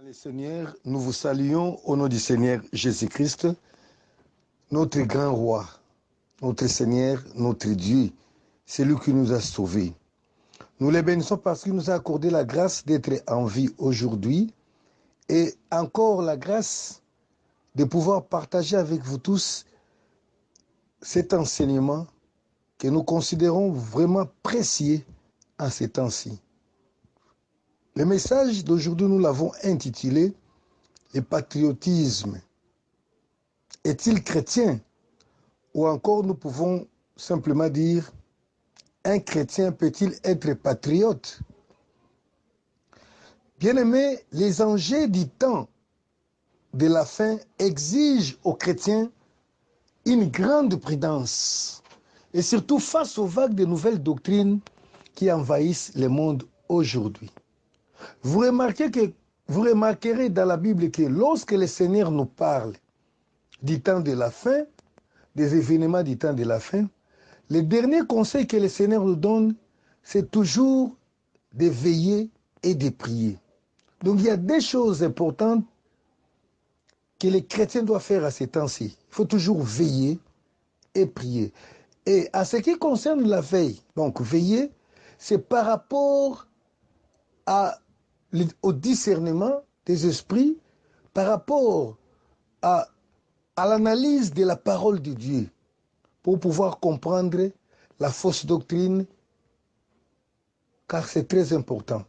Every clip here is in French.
Le Seigneur, nous vous saluons au nom du Seigneur Jésus-Christ, notre grand roi, notre Seigneur, notre Dieu, celui qui nous a sauvés. Nous les bénissons parce qu'il nous a accordé la grâce d'être en vie aujourd'hui et encore la grâce de pouvoir partager avec vous tous cet enseignement que nous considérons vraiment précieux en ces temps-ci. Le message d'aujourd'hui, nous l'avons intitulé « Le patriotisme est-il chrétien ?» ou encore nous pouvons simplement dire « Un chrétien peut-il être patriote ?» Bien-aimés, les enjeux du temps de la fin exigent aux chrétiens une grande prudence et surtout face aux vagues de nouvelles doctrines qui envahissent le monde aujourd'hui. Vous remarquerez dans la Bible que lorsque le Seigneur nous parle du temps de la fin, des événements du temps de la fin, le dernier conseil que le Seigneur nous donne, c'est toujours de veiller et de prier. Donc il y a des choses importantes que les chrétiens doivent faire à ces temps-ci. Il faut toujours veiller et prier. Et à ce qui concerne la veille, donc veiller, c'est par rapport au discernement des esprits, par rapport à l'analyse de la parole de Dieu, pour pouvoir comprendre la fausse doctrine, car c'est très important.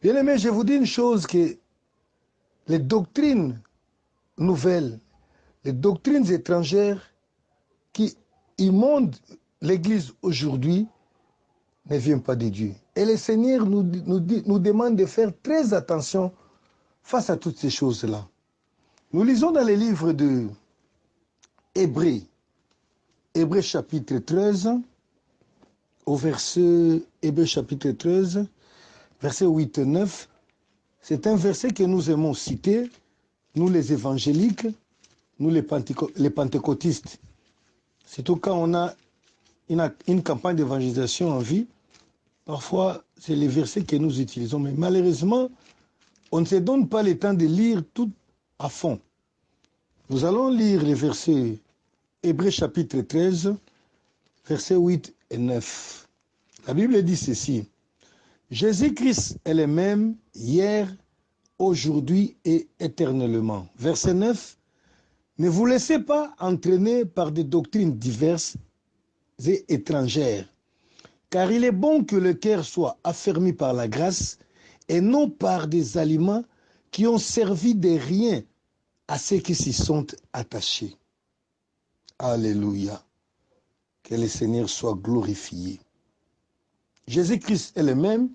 Bien aimé, je vous dis une chose, que les doctrines nouvelles, les doctrines étrangères qui inondent l'Église aujourd'hui ne viennent pas de Dieu. Et le Seigneur nous demande de faire très attention face à toutes ces choses-là. Nous lisons dans les livres de Hébreux, Hébreux chapitre 13, au verset, Hébreux chapitre 13, verset 8 et 9. C'est un verset que nous aimons citer, nous les évangéliques, nous les pentecôtistes. Surtout quand on a une campagne d'évangélisation en vie, parfois c'est les versets que nous utilisons. Mais malheureusement, on ne se donne pas le temps de lire tout à fond. Nous allons lire les versets Hébreux chapitre 13, versets 8 et 9. La Bible dit ceci. Jésus-Christ est le même hier, aujourd'hui et éternellement. Verset 9. Ne vous laissez pas entraîner par des doctrines diverses et étrangères, car il est bon que le cœur soit affermi par la grâce et non par des aliments qui ont servi de rien à ceux qui s'y sont attachés. Alléluia. Que le Seigneur soit glorifié. Jésus-Christ est le même,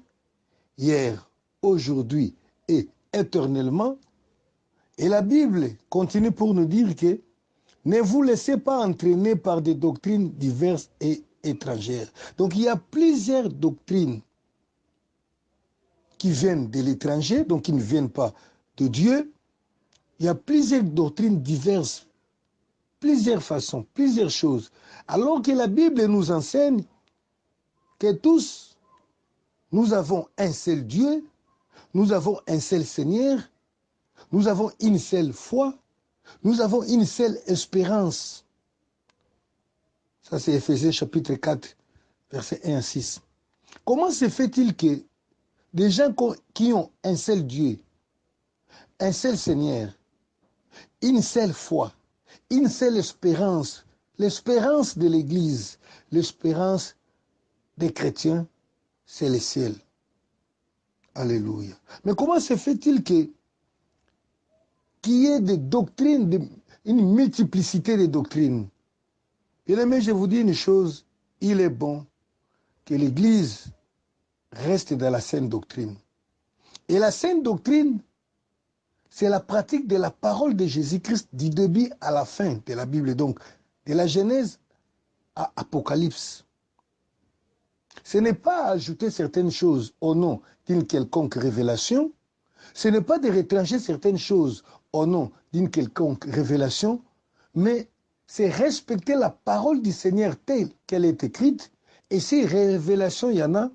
hier, aujourd'hui et éternellement. Et la Bible continue pour nous dire que ne vous laissez pas entraîner par des doctrines diverses et étrangères. Donc il y a plusieurs doctrines qui viennent de l'étranger, donc qui ne viennent pas de Dieu. Il y a plusieurs doctrines diverses, plusieurs façons, plusieurs choses. Alors que la Bible nous enseigne que tous, nous avons un seul Dieu, nous avons un seul Seigneur, nous avons une seule foi, nous avons une seule espérance. Ça, c'est Éphésiens chapitre 4, versets 1 à 6. Comment se fait-il que des gens qui ont un seul Dieu, un seul Seigneur, une seule foi, une seule espérance, l'espérance de l'Église, l'espérance des chrétiens, c'est le ciel. Alléluia. Mais comment se fait-il qu'il y ait des doctrines, une multiplicité de doctrines? Bien aimé, je vous dis une chose, il est bon que l'Église reste dans la saine doctrine. Et la saine doctrine, c'est la pratique de la parole de Jésus-Christ du début à la fin de la Bible, donc de la Genèse à Apocalypse. Ce n'est pas ajouter certaines choses au nom d'une quelconque révélation, ce n'est pas de retrancher certaines choses au nom d'une quelconque révélation, mais c'est respecter la parole du Seigneur telle qu'elle est écrite, et si révélation il y en a,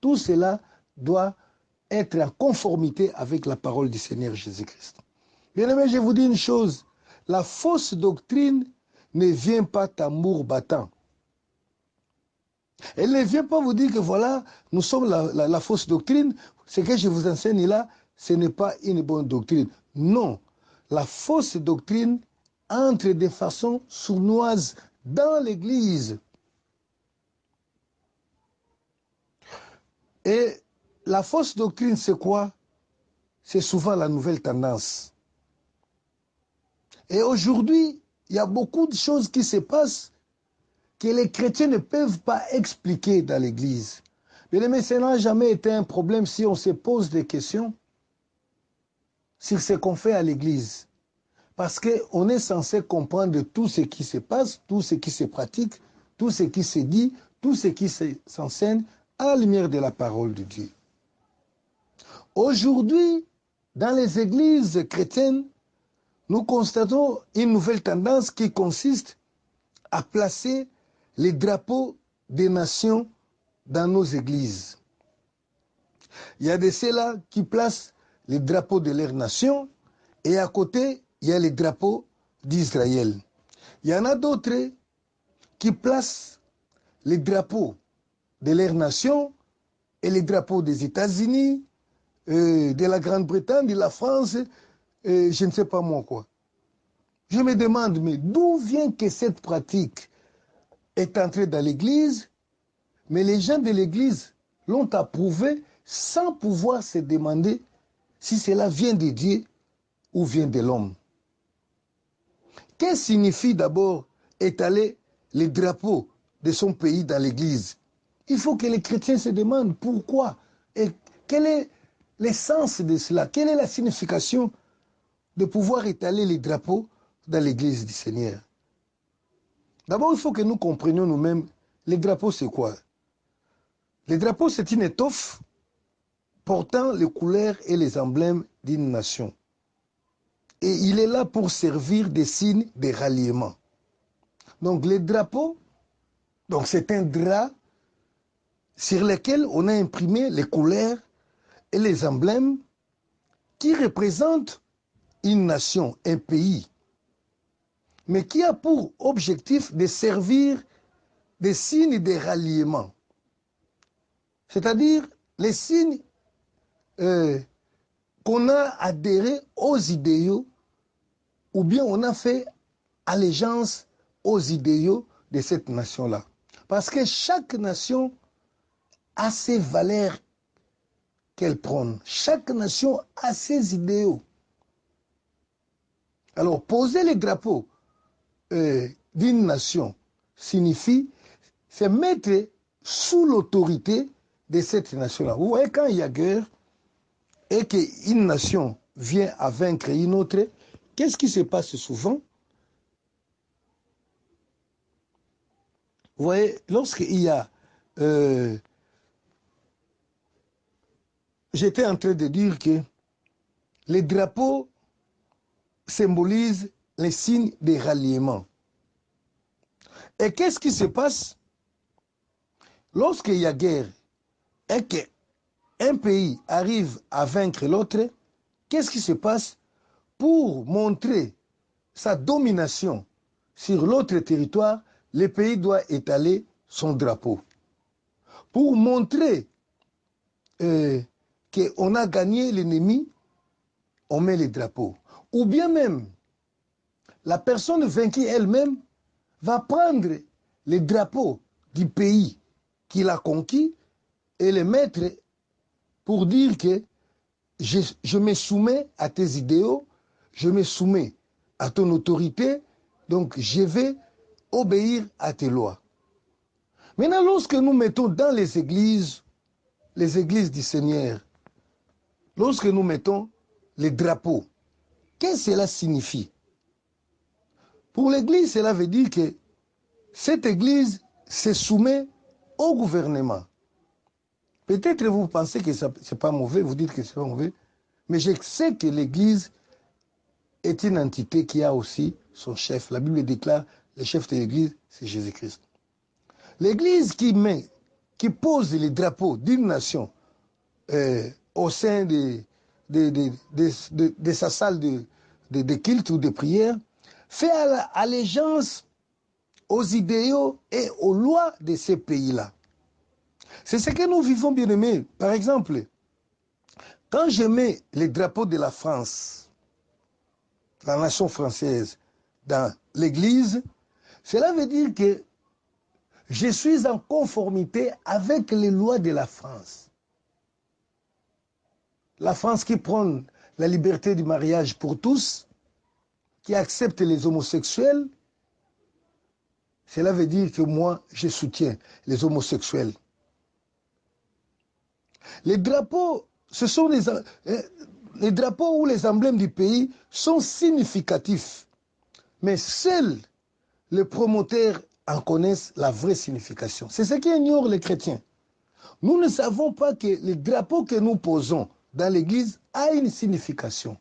tout cela doit être en conformité avec la parole du Seigneur Jésus-Christ. Bien-aimés, je vous dis une chose, la fausse doctrine ne vient pas tambour battant. Elle ne vient pas vous dire que voilà, nous sommes la fausse doctrine, ce que je vous enseigne là, ce n'est pas une bonne doctrine. Non, la fausse doctrine entre de façon sournoise dans l'Église. Et la fausse doctrine, c'est quoi? C'est souvent la nouvelle tendance. Et aujourd'hui, il y a beaucoup de choses qui se passent que les chrétiens ne peuvent pas expliquer dans l'Église. Mais ça n'a jamais été un problème si on se pose des questions sur ce qu'on fait à l'Église. Parce qu'on est censé comprendre tout ce qui se passe, tout ce qui se pratique, tout ce qui se dit, tout ce qui s'enseigne à la lumière de la parole de Dieu. Aujourd'hui, dans les églises chrétiennes, nous constatons une nouvelle tendance qui consiste à placer les drapeaux des nations dans nos églises. Il y a de ceux-là qui placent les drapeaux de leur nation et à côté, il y a les drapeaux d'Israël. Il y en a d'autres qui placent les drapeaux de leur nation et les drapeaux des États-Unis, de la Grande-Bretagne, de la France, je ne sais pas moi quoi. Je me demande, mais d'où vient que cette pratique est entrée dans l'Église, mais les gens de l'Église l'ont approuvé sans pouvoir se demander si cela vient de Dieu ou vient de l'homme. Qu'est-ce que signifie d'abord étaler les drapeaux de son pays dans l'Église? Il faut que les chrétiens se demandent pourquoi et quel est l'essence de cela, quelle est la signification de pouvoir étaler les drapeaux dans l'Église du Seigneur. D'abord, il faut que nous comprenions nous-mêmes, les drapeaux c'est quoi? Les drapeaux c'est une étoffe portant les couleurs et les emblèmes d'une nation. Et il est là pour servir des signes de ralliement. Donc les drapeaux, c'est un drap sur lequel on a imprimé les couleurs et les emblèmes qui représentent une nation, un pays, mais qui a pour objectif de servir des signes de ralliement. C'est-à-dire les signes qu'on a adhéré aux idéaux ou bien on a fait allégeance aux idéaux de cette nation-là. Parce que chaque nation a ses valeurs qu'elle prône. Chaque nation a ses idéaux. Alors, poser les drapeaux d'une nation signifie se mettre sous l'autorité de cette nation-là. Vous voyez, quand il y a guerre et qu'une nation vient à vaincre une autre, qu'est-ce qui se passe souvent? Vous voyez, lorsqu'il y a... j'étais en train de dire que les drapeaux symbolisent les signes de ralliement. Et qu'est-ce qui se passe lorsqu'il y a guerre et qu'un pays arrive à vaincre l'autre? Qu'est-ce qui se passe pour montrer sa domination sur l'autre territoire? Le pays doit étaler son drapeau. Pour montrer qu'on a gagné l'ennemi, on met les drapeaux. Ou bien même, la personne vaincue elle-même va prendre les drapeaux du pays qu'il a conquis et les mettre pour dire que je me soumets à tes idéaux, je me soumets à ton autorité, donc je vais obéir à tes lois. Maintenant, lorsque nous mettons dans les églises du Seigneur, lorsque nous mettons les drapeaux, qu'est-ce que cela signifie? Pour l'église, cela veut dire que cette église se soumet au gouvernement. Peut-être vous pensez que ce n'est pas mauvais, vous dites que ce n'est pas mauvais, mais je sais que l'église est une entité qui a aussi son chef. La Bible déclare, le chef de l'église, c'est Jésus-Christ. L'église qui pose les drapeaux d'une nation au sein de sa salle de culte ou de prière, fait allégeance aux idéaux et aux lois de ces pays-là. C'est ce que nous vivons, bien aimés. Par exemple, quand je mets les drapeaux de la France, la nation française, dans l'église, cela veut dire que je suis en conformité avec les lois de la France. La France qui prône la liberté du mariage pour tous, qui accepte les homosexuels, cela veut dire que moi, je soutiens les homosexuels. Les drapeaux, ce sont les drapeaux ou les emblèmes du pays sont significatifs. Mais seuls les promoteurs en connaissent la vraie signification. C'est ce qu'ignorent les chrétiens. Nous ne savons pas que les drapeaux que nous posons dans l'église a une signification.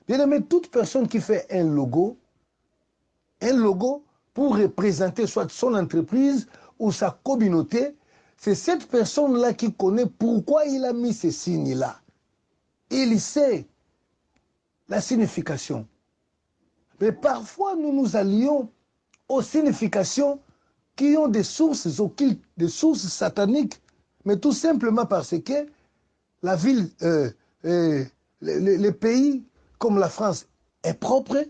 Bien aimé, toute personne qui fait un logo pour représenter soit son entreprise ou sa communauté, c'est cette personne-là qui connaît pourquoi il a mis ces signes-là. Il sait la signification. Mais parfois, nous nous allions aux significations qui ont des sources occultes, des sources sataniques, mais tout simplement parce que la ville, le pays comme la France est propre,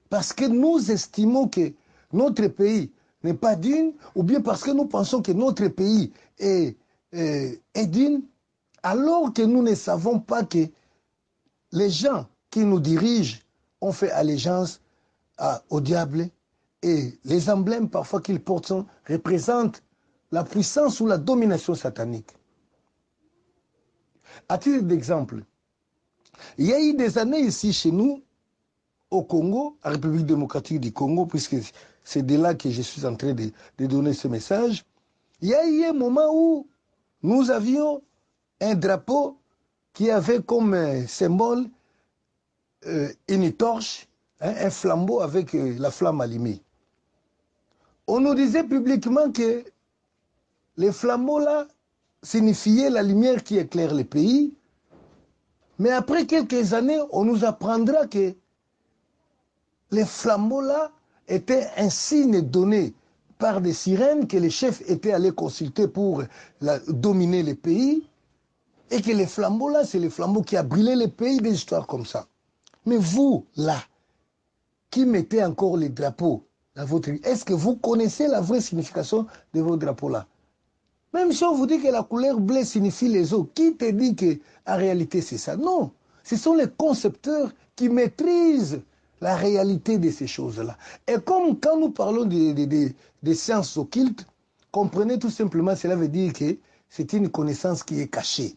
parce que nous estimons que notre pays n'est pas digne, ou bien parce que nous pensons que notre pays est digne, alors que nous ne savons pas que les gens qui nous dirigent ont fait allégeance au diable, et les emblèmes parfois qu'ils portent représentent la puissance ou la domination satanique. À titre d'exemple, il y a eu des années ici chez nous, au Congo, à la République démocratique du Congo, puisque c'est de là que je suis en train de donner ce message, il y a eu un moment où nous avions un drapeau qui avait comme symbole une torche, un flambeau avec la flamme allumée. On nous disait publiquement que les flambeaux-là signifiaient la lumière qui éclaire le pays, mais après quelques années, on nous apprendra que les flambeaux-là étaient un signe donné par des sirènes que les chefs étaient allés consulter pour dominer le pays, et que les flambeaux-là, c'est les flambeaux qui a brûlé le pays, des histoires comme ça. Mais vous, là, qui mettez encore les drapeaux dans votre vie, est-ce que vous connaissez la vraie signification de vos drapeaux-là? Même si on vous dit que la couleur bleue signifie les eaux, qui te dit qu'en réalité c'est ça? Non, ce sont les concepteurs qui maîtrisent la réalité de ces choses-là. Et comme quand nous parlons des sciences occultes, comprenez tout simplement, cela veut dire que c'est une connaissance qui est cachée.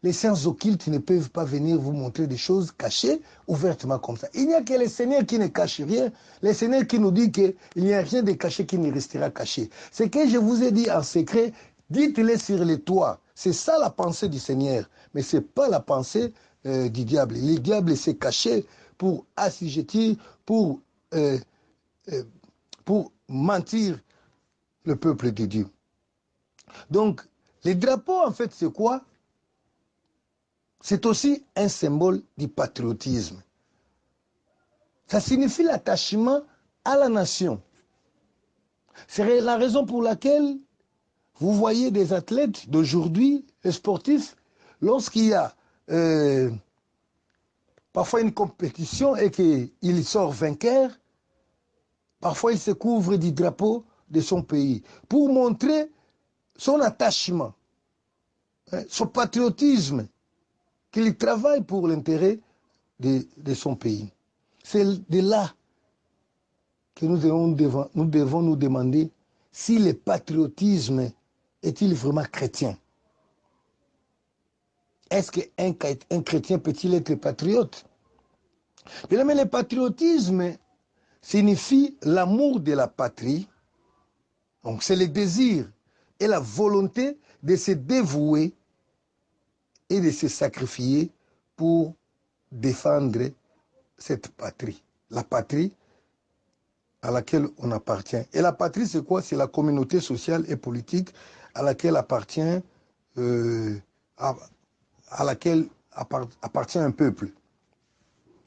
Les sciences occultes ne peuvent pas venir vous montrer des choses cachées ouvertement comme ça. Il n'y a que le Seigneur qui ne cache rien, le Seigneur qui nous dit qu'il n'y a rien de caché qui ne restera caché. Ce que je vous ai dit en secret, dites-le sur les toits. C'est ça la pensée du Seigneur, mais ce n'est pas la pensée du diable. Le diable s'est caché pour assujettir, pour mentir le peuple de Dieu. Donc, les drapeaux, en fait, c'est quoi? C'est aussi un symbole du patriotisme. Ça signifie l'attachement à la nation. C'est la raison pour laquelle vous voyez des athlètes d'aujourd'hui, les sportifs, lorsqu'il y a parfois une compétition et qu'il sort vainqueur, parfois il se couvre du drapeau de son pays pour montrer son attachement, son patriotisme, qu'il travaille pour l'intérêt de son pays. C'est de là que nous devons nous demander si le patriotisme est-il vraiment chrétien. Est-ce qu'un chrétien peut-il être patriote? Mais le patriotisme signifie l'amour de la patrie. Donc c'est le désir et la volonté de se dévouer et de se sacrifier pour défendre cette patrie. La patrie à laquelle on appartient. Et la patrie, c'est quoi? C'est la communauté sociale et politique à laquelle appartient à laquelle appartient un peuple.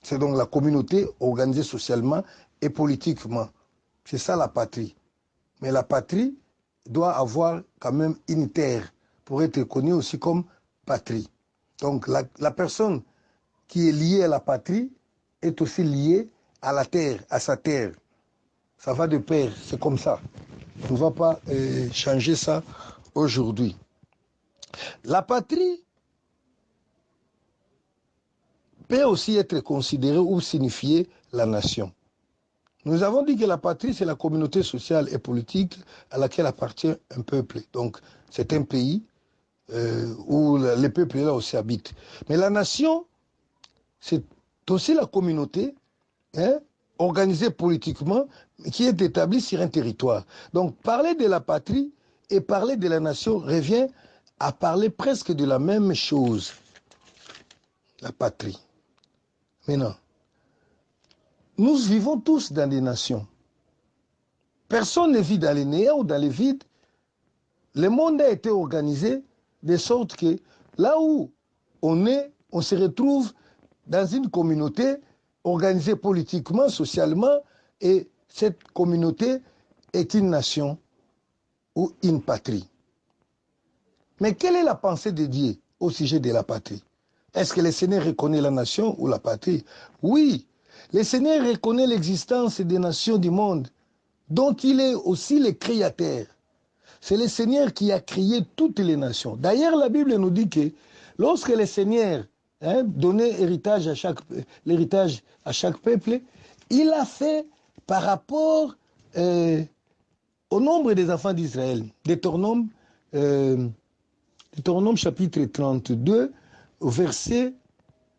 C'est donc la communauté organisée socialement et politiquement. C'est ça la patrie. Mais la patrie doit avoir quand même une terre pour être connue aussi comme patrie. Donc la personne qui est liée à la patrie est aussi liée à la terre, à sa terre. Ça va de pair, c'est comme ça. On ne va pas changer ça aujourd'hui. La patrie peut aussi être considérée ou signifier la nation. Nous avons dit que la patrie, c'est la communauté sociale et politique à laquelle appartient un peuple. Donc, c'est un pays où les peuples là aussi habitent. Mais la nation, c'est aussi la communauté organisée politiquement qui est établie sur un territoire. Donc, parler de la patrie et parler de la nation revient à parler presque de la même chose. La patrie. Maintenant, nous vivons tous dans des nations. Personne ne vit dans les néants ou dans les vides. Le monde a été organisé de sorte que là où on est, on se retrouve dans une communauté organisée politiquement, socialement, et cette communauté est une nation ou une patrie. Mais quelle est la pensée de Dieu au sujet de la patrie? Est-ce que le Seigneur reconnaît la nation ou la patrie? Oui, le Seigneur reconnaît l'existence des nations du monde, dont il est aussi le créateur. C'est le Seigneur qui a créé toutes les nations. D'ailleurs, la Bible nous dit que lorsque le Seigneur donnait l'héritage à chaque peuple, il a fait par rapport au nombre des enfants d'Israël. Deutéronome chapitre 32, versets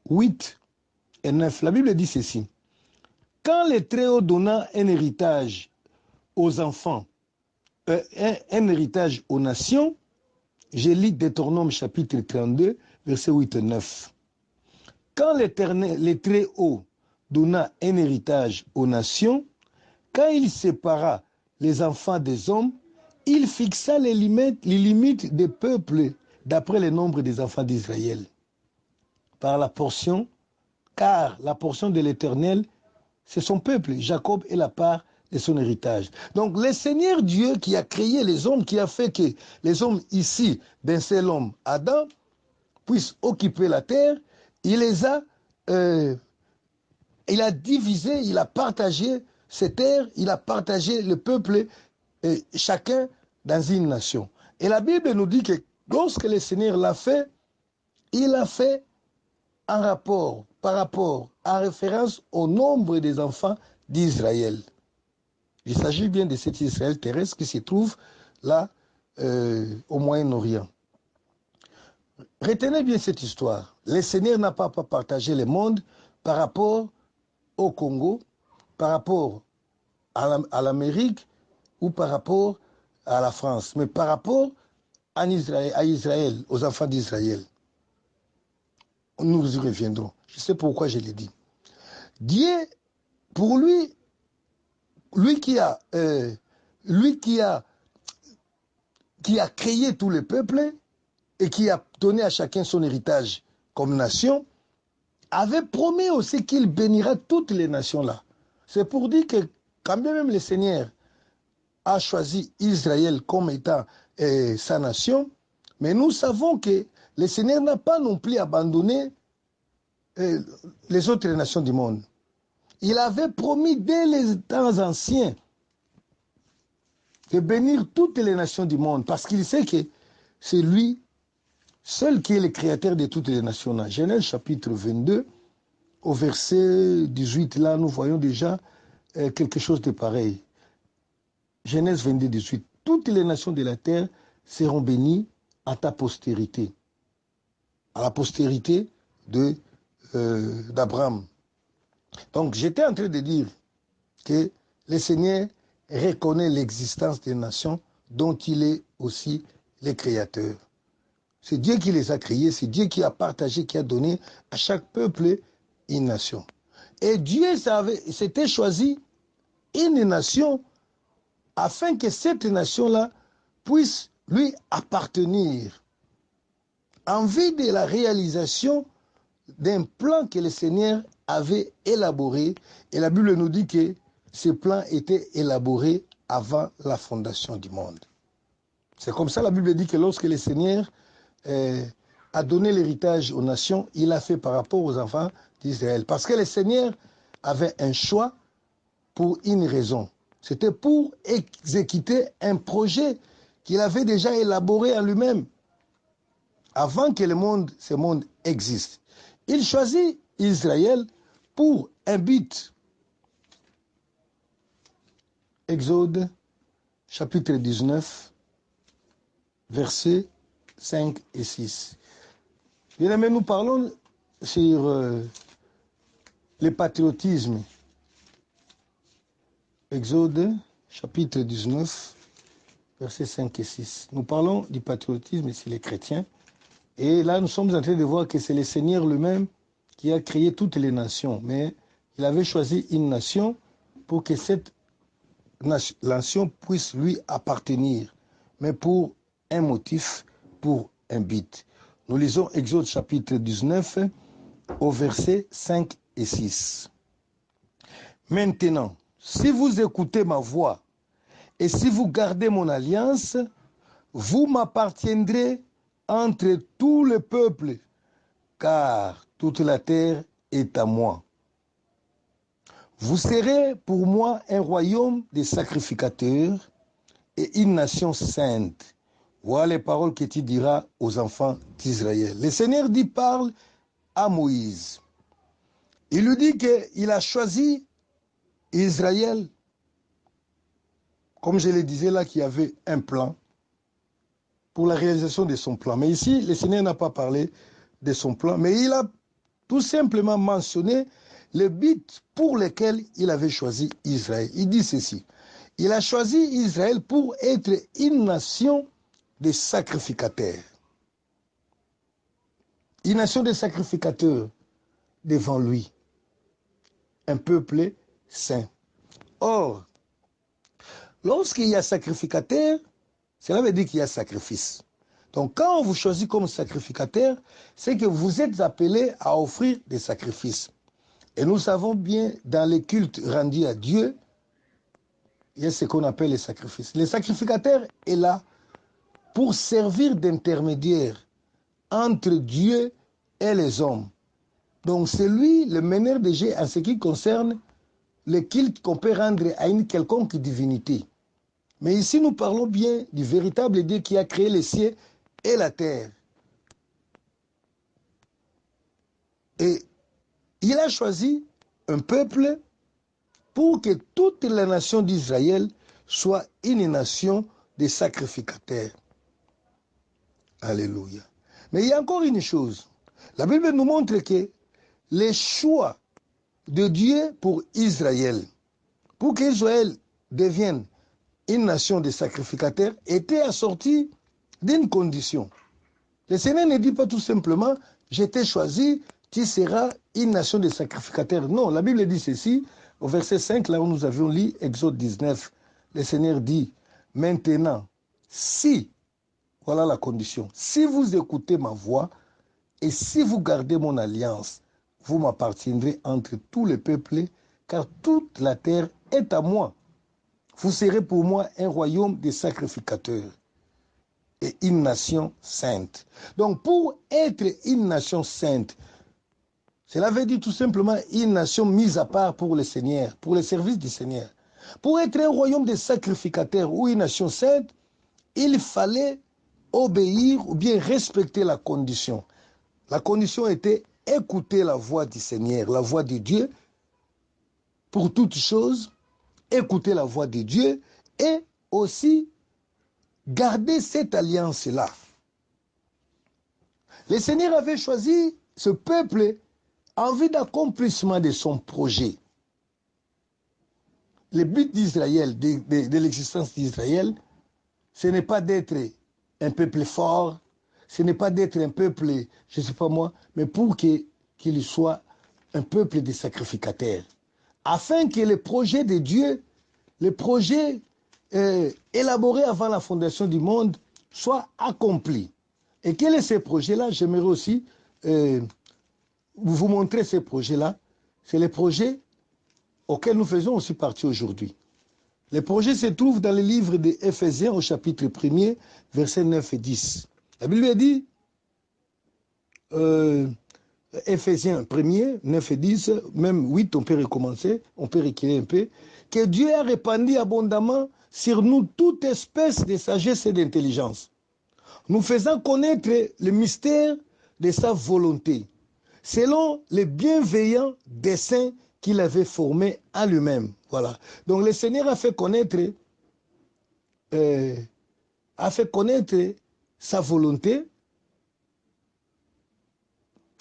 8 et 9. La Bible dit ceci. Quand le Très-Haut donna un héritage aux enfants, un héritage aux nations, je lis Deutéronome chapitre 32, versets 8 et 9. Quand l'Éternel, le Très-Haut, donna un héritage aux nations, quand il sépara les enfants des hommes, il fixa les limites des peuples d'après le nombre des enfants d'Israël. Par la portion, car la portion de l'Éternel, c'est son peuple. Jacob est la part de son héritage. Donc le Seigneur Dieu qui a créé les hommes, qui a fait que les hommes ici, d'un seul homme, Adam, puissent occuper la terre, il les a, il a divisé, il a partagé ces terres, il a partagé le peuple, chacun dans une nation. Et la Bible nous dit que lorsque le Seigneur l'a fait, il l'a fait en rapport, par rapport, en référence au nombre des enfants d'Israël. Il s'agit bien de cet Israël terrestre qui se trouve là, au Moyen-Orient. Retenez bien cette histoire. Le Seigneur n'a pas partagé le monde par rapport au Congo, par rapport à l'Amérique ou par rapport à la France, mais par rapport à Israël, aux enfants d'Israël. Nous y reviendrons. Je sais pourquoi je l'ai dit. Dieu, pour lui, lui qui a créé tous les peuples et qui a donné à chacun son héritage comme nation, avait promis aussi qu'il bénira toutes les nations-là. C'est pour dire que quand bien même le Seigneur a choisi Israël comme étant sa nation, mais nous savons que le Seigneur n'a pas non plus abandonné les autres nations du monde. Il avait promis dès les temps anciens de bénir toutes les nations du monde parce qu'il sait que c'est lui seul qui est le créateur de toutes les nations. Dans Genèse chapitre 22, au verset 18, là, nous voyons déjà quelque chose de pareil. Genèse 22, 18. Toutes les nations de la terre seront bénies à ta postérité, à la postérité d'Abraham. Donc, j'étais en train de dire que le Seigneur reconnaît l'existence des nations dont il est aussi le créateur. C'est Dieu qui les a créées, c'est Dieu qui a partagé, qui a donné à chaque peuple une nation. Et Dieu s'était choisi une nation afin que cette nation-là puisse lui appartenir en vue de la réalisation d'un plan que le Seigneur avait élaboré. Et la Bible nous dit que ce plan était élaboré avant la fondation du monde. C'est comme ça la Bible dit que lorsque le Seigneur a donné l'héritage aux nations, il a fait par rapport aux enfants d'Israël. Parce que le Seigneur avait un choix pour une raison. C'était pour exécuter un projet qu'il avait déjà élaboré en lui-même avant que ce monde existe. Il choisit Israël pour un but. Exode, chapitre 19, versets 5 et 6. Bien aimé, nous parlons sur le patriotisme. Exode, chapitre 19, versets 5 et 6. Nous parlons du patriotisme chez les chrétiens. Et là, nous sommes en train de voir que c'est le Seigneur lui-même qui a créé toutes les nations. Mais il avait choisi une nation pour que cette nation puisse lui appartenir. Mais pour un motif, pour un but. Nous lisons Exode chapitre 19 au verset 5 et 6. Maintenant, si vous écoutez ma voix et si vous gardez mon alliance, vous m'appartiendrez entre tous les peuples, car toute la terre est à moi. Vous serez pour moi un royaume de sacrificateurs et une nation sainte. Voilà les paroles que tu diras aux enfants d'Israël. Le Seigneur dit, parle à Moïse. Il lui dit qu'il a choisi Israël, comme je le disais là, qui avait un plan pour la réalisation de son plan. Mais ici, le Seigneur n'a pas parlé de son plan, mais il a tout simplement mentionné le but pour lequel il avait choisi Israël. Il dit ceci, il a choisi Israël pour être une nation de sacrificateurs. Une nation de sacrificateurs devant lui. Un peuple saint. Or, lorsqu'il y a sacrificateur, cela veut dire qu'il y a sacrifice. Donc quand on vous choisit comme sacrificateur, c'est que vous êtes appelé à offrir des sacrifices. Et nous savons bien, dans les cultes rendus à Dieu, il y a ce qu'on appelle les sacrifices. Le sacrificateur est là pour servir d'intermédiaire entre Dieu et les hommes. Donc c'est lui le meneur de jeu en ce qui concerne le culte qu'on peut rendre à une quelconque divinité. Mais ici, nous parlons bien du véritable Dieu qui a créé les cieux et la terre. Et il a choisi un peuple pour que toute la nation d'Israël soit une nation de sacrificateurs. Alléluia. Mais il y a encore une chose. La Bible nous montre que les choix de Dieu pour Israël, pour qu'Israël devienne une nation de sacrificateurs, était assortie d'une condition. Le Seigneur ne dit pas tout simplement, je t'ai choisi, tu seras une nation de sacrificateurs. Non, la Bible dit ceci, au verset 5, là où nous avions lu Exode 19, le Seigneur dit, maintenant, si, voilà la condition, si vous écoutez ma voix et si vous gardez mon alliance, vous m'appartiendrez entre tous les peuples, car toute la terre est à moi. Vous serez pour moi un royaume de sacrificateurs et une nation sainte. Donc pour être une nation sainte, cela veut dire tout simplement une nation mise à part pour le Seigneur, pour le service du Seigneur. Pour être un royaume de sacrificateurs ou une nation sainte, il fallait obéir ou bien respecter la condition. La condition était écouter la voix du Seigneur, la voix de Dieu, pour toutes choses, écouter la voix de Dieu et aussi garder cette alliance-là. Le Seigneur avait choisi ce peuple en vue d'accomplissement de son projet. Le but d'Israël, de l'existence d'Israël, ce n'est pas d'être un peuple fort, ce n'est pas d'être un peuple, je ne sais pas moi, mais pour qu'il soit un peuple de sacrificateurs. Afin que le projet de Dieu, le projet élaboré avant la fondation du monde, soit accompli. Et quels sont ces projets-là? J'aimerais aussi vous montrer ces projets-là. C'est les projets auxquels nous faisons aussi partie aujourd'hui. Les projets se trouvent dans le livre d'Éphésiens au chapitre 1er, versets 9 et 10. La Bible dit, Éphésiens 1er, 9 et 10, même 8, on peut recommencer, on peut reculer un peu, que Dieu a répandu abondamment sur nous toute espèce de sagesse et d'intelligence, nous faisant connaître le mystère de sa volonté, selon les bienveillants desseins qu'il avait formés à lui-même. Voilà. Donc le Seigneur a fait connaître sa volonté.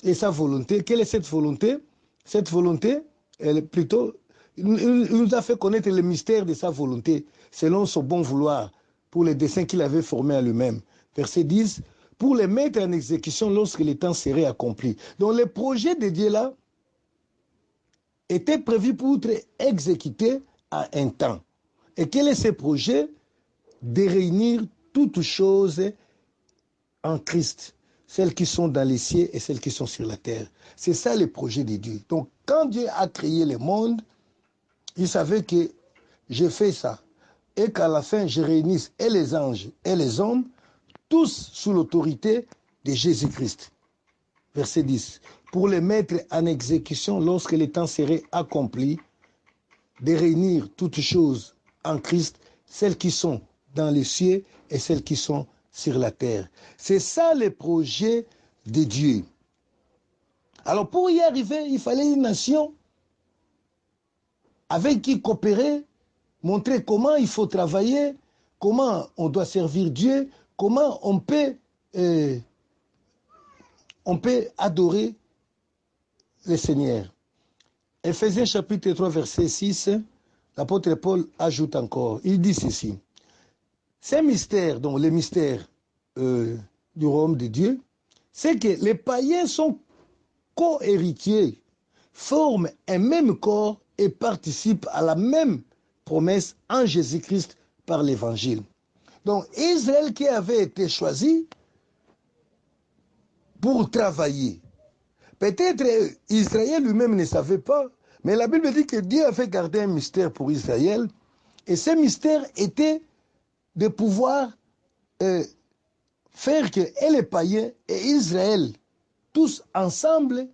Et sa volonté, quelle est cette volonté? Cette volonté, elle est plutôt, il nous a fait connaître le mystère de sa volonté, selon son bon vouloir, pour les desseins qu'il avait formés à lui-même. Verset 10, pour les mettre en exécution lorsque le temps serait accompli. Donc le projet de Dieu là était prévu pour être exécuté à un temps. Et quel est ce projet? De réunir toutes choses en Christ, celles qui sont dans les cieux et celles qui sont sur la terre. C'est ça le projet de Dieu. Donc quand Dieu a créé le monde, il savait que j'ai fait ça. Et qu'à la fin, je réunisse et les anges et les hommes, tous sous l'autorité de Jésus-Christ. Verset 10. Pour les mettre en exécution lorsque le temps serait accompli, de réunir toutes choses en Christ, celles qui sont dans les cieux et celles qui sont sur la terre. C'est ça le projet de Dieu. Alors pour y arriver, il fallait une nation avec qui coopérer, montrer comment il faut travailler, comment on doit servir Dieu, comment on peut adorer le Seigneur. Éphésiens chapitre 3, verset 6, l'apôtre Paul ajoute encore, il dit ceci, ces mystères, donc les mystères du royaume de Dieu, c'est que les païens sont co-héritiers, forment un même corps et participent à la même promesse en Jésus-Christ par l'évangile. Donc Israël qui avait été choisi pour travailler. Peut-être Israël lui-même ne savait pas, mais la Bible dit que Dieu avait gardé un mystère pour Israël, et ce mystère était de pouvoir faire que et les païens et Israël, tous ensemble,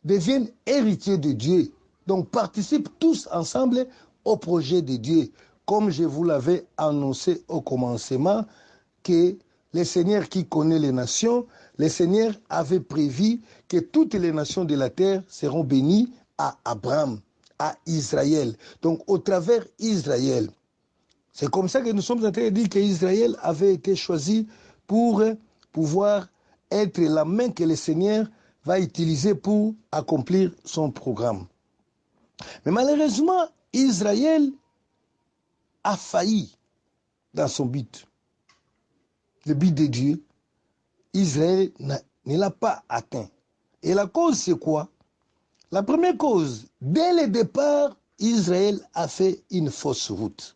deviennent héritiers de Dieu. Donc participent tous ensemble au projet de Dieu. Comme je vous l'avais annoncé au commencement, que le Seigneur qui connaît les nations, le Seigneur avait prévu que toutes les nations de la terre seront bénies à Abraham, à Israël. Donc au travers Israël. C'est comme ça que nous sommes en train de dire qu'Israël avait été choisi pour pouvoir être la main que le Seigneur va utiliser pour accomplir son programme. Mais malheureusement, Israël a failli dans son but. Le but de Dieu, Israël ne l'a pas atteint. Et la cause, c'est quoi? La première cause, dès le départ, Israël a fait une fausse route.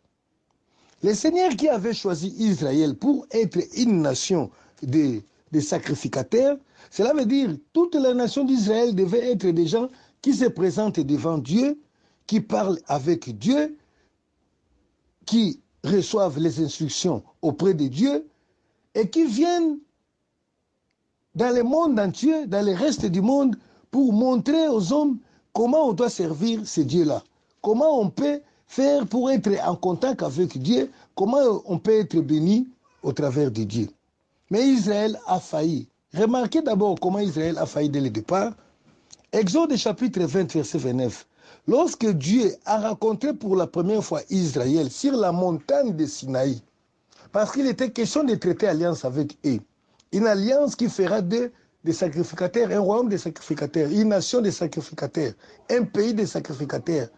Le Seigneur qui avait choisi Israël pour être une nation de sacrificateurs, cela veut dire que toute la nation d'Israël devait être des gens qui se présentent devant Dieu, qui parlent avec Dieu, qui reçoivent les instructions auprès de Dieu et qui viennent dans le monde entier, dans le reste du monde, pour montrer aux hommes comment on doit servir ce Dieu-là, comment on peut faire pour être en contact avec Dieu, comment on peut être béni au travers de Dieu. Mais Israël a failli. Remarquez d'abord comment Israël a failli dès le départ. Exode chapitre 20, verset 29. Lorsque Dieu a rencontré pour la première fois Israël sur la montagne de Sinaï, parce qu'il était question de traiter alliance avec eux, une alliance qui fera des sacrificateurs, un royaume de sacrificateurs, une nation de sacrificateurs, un pays de sacrificateurs,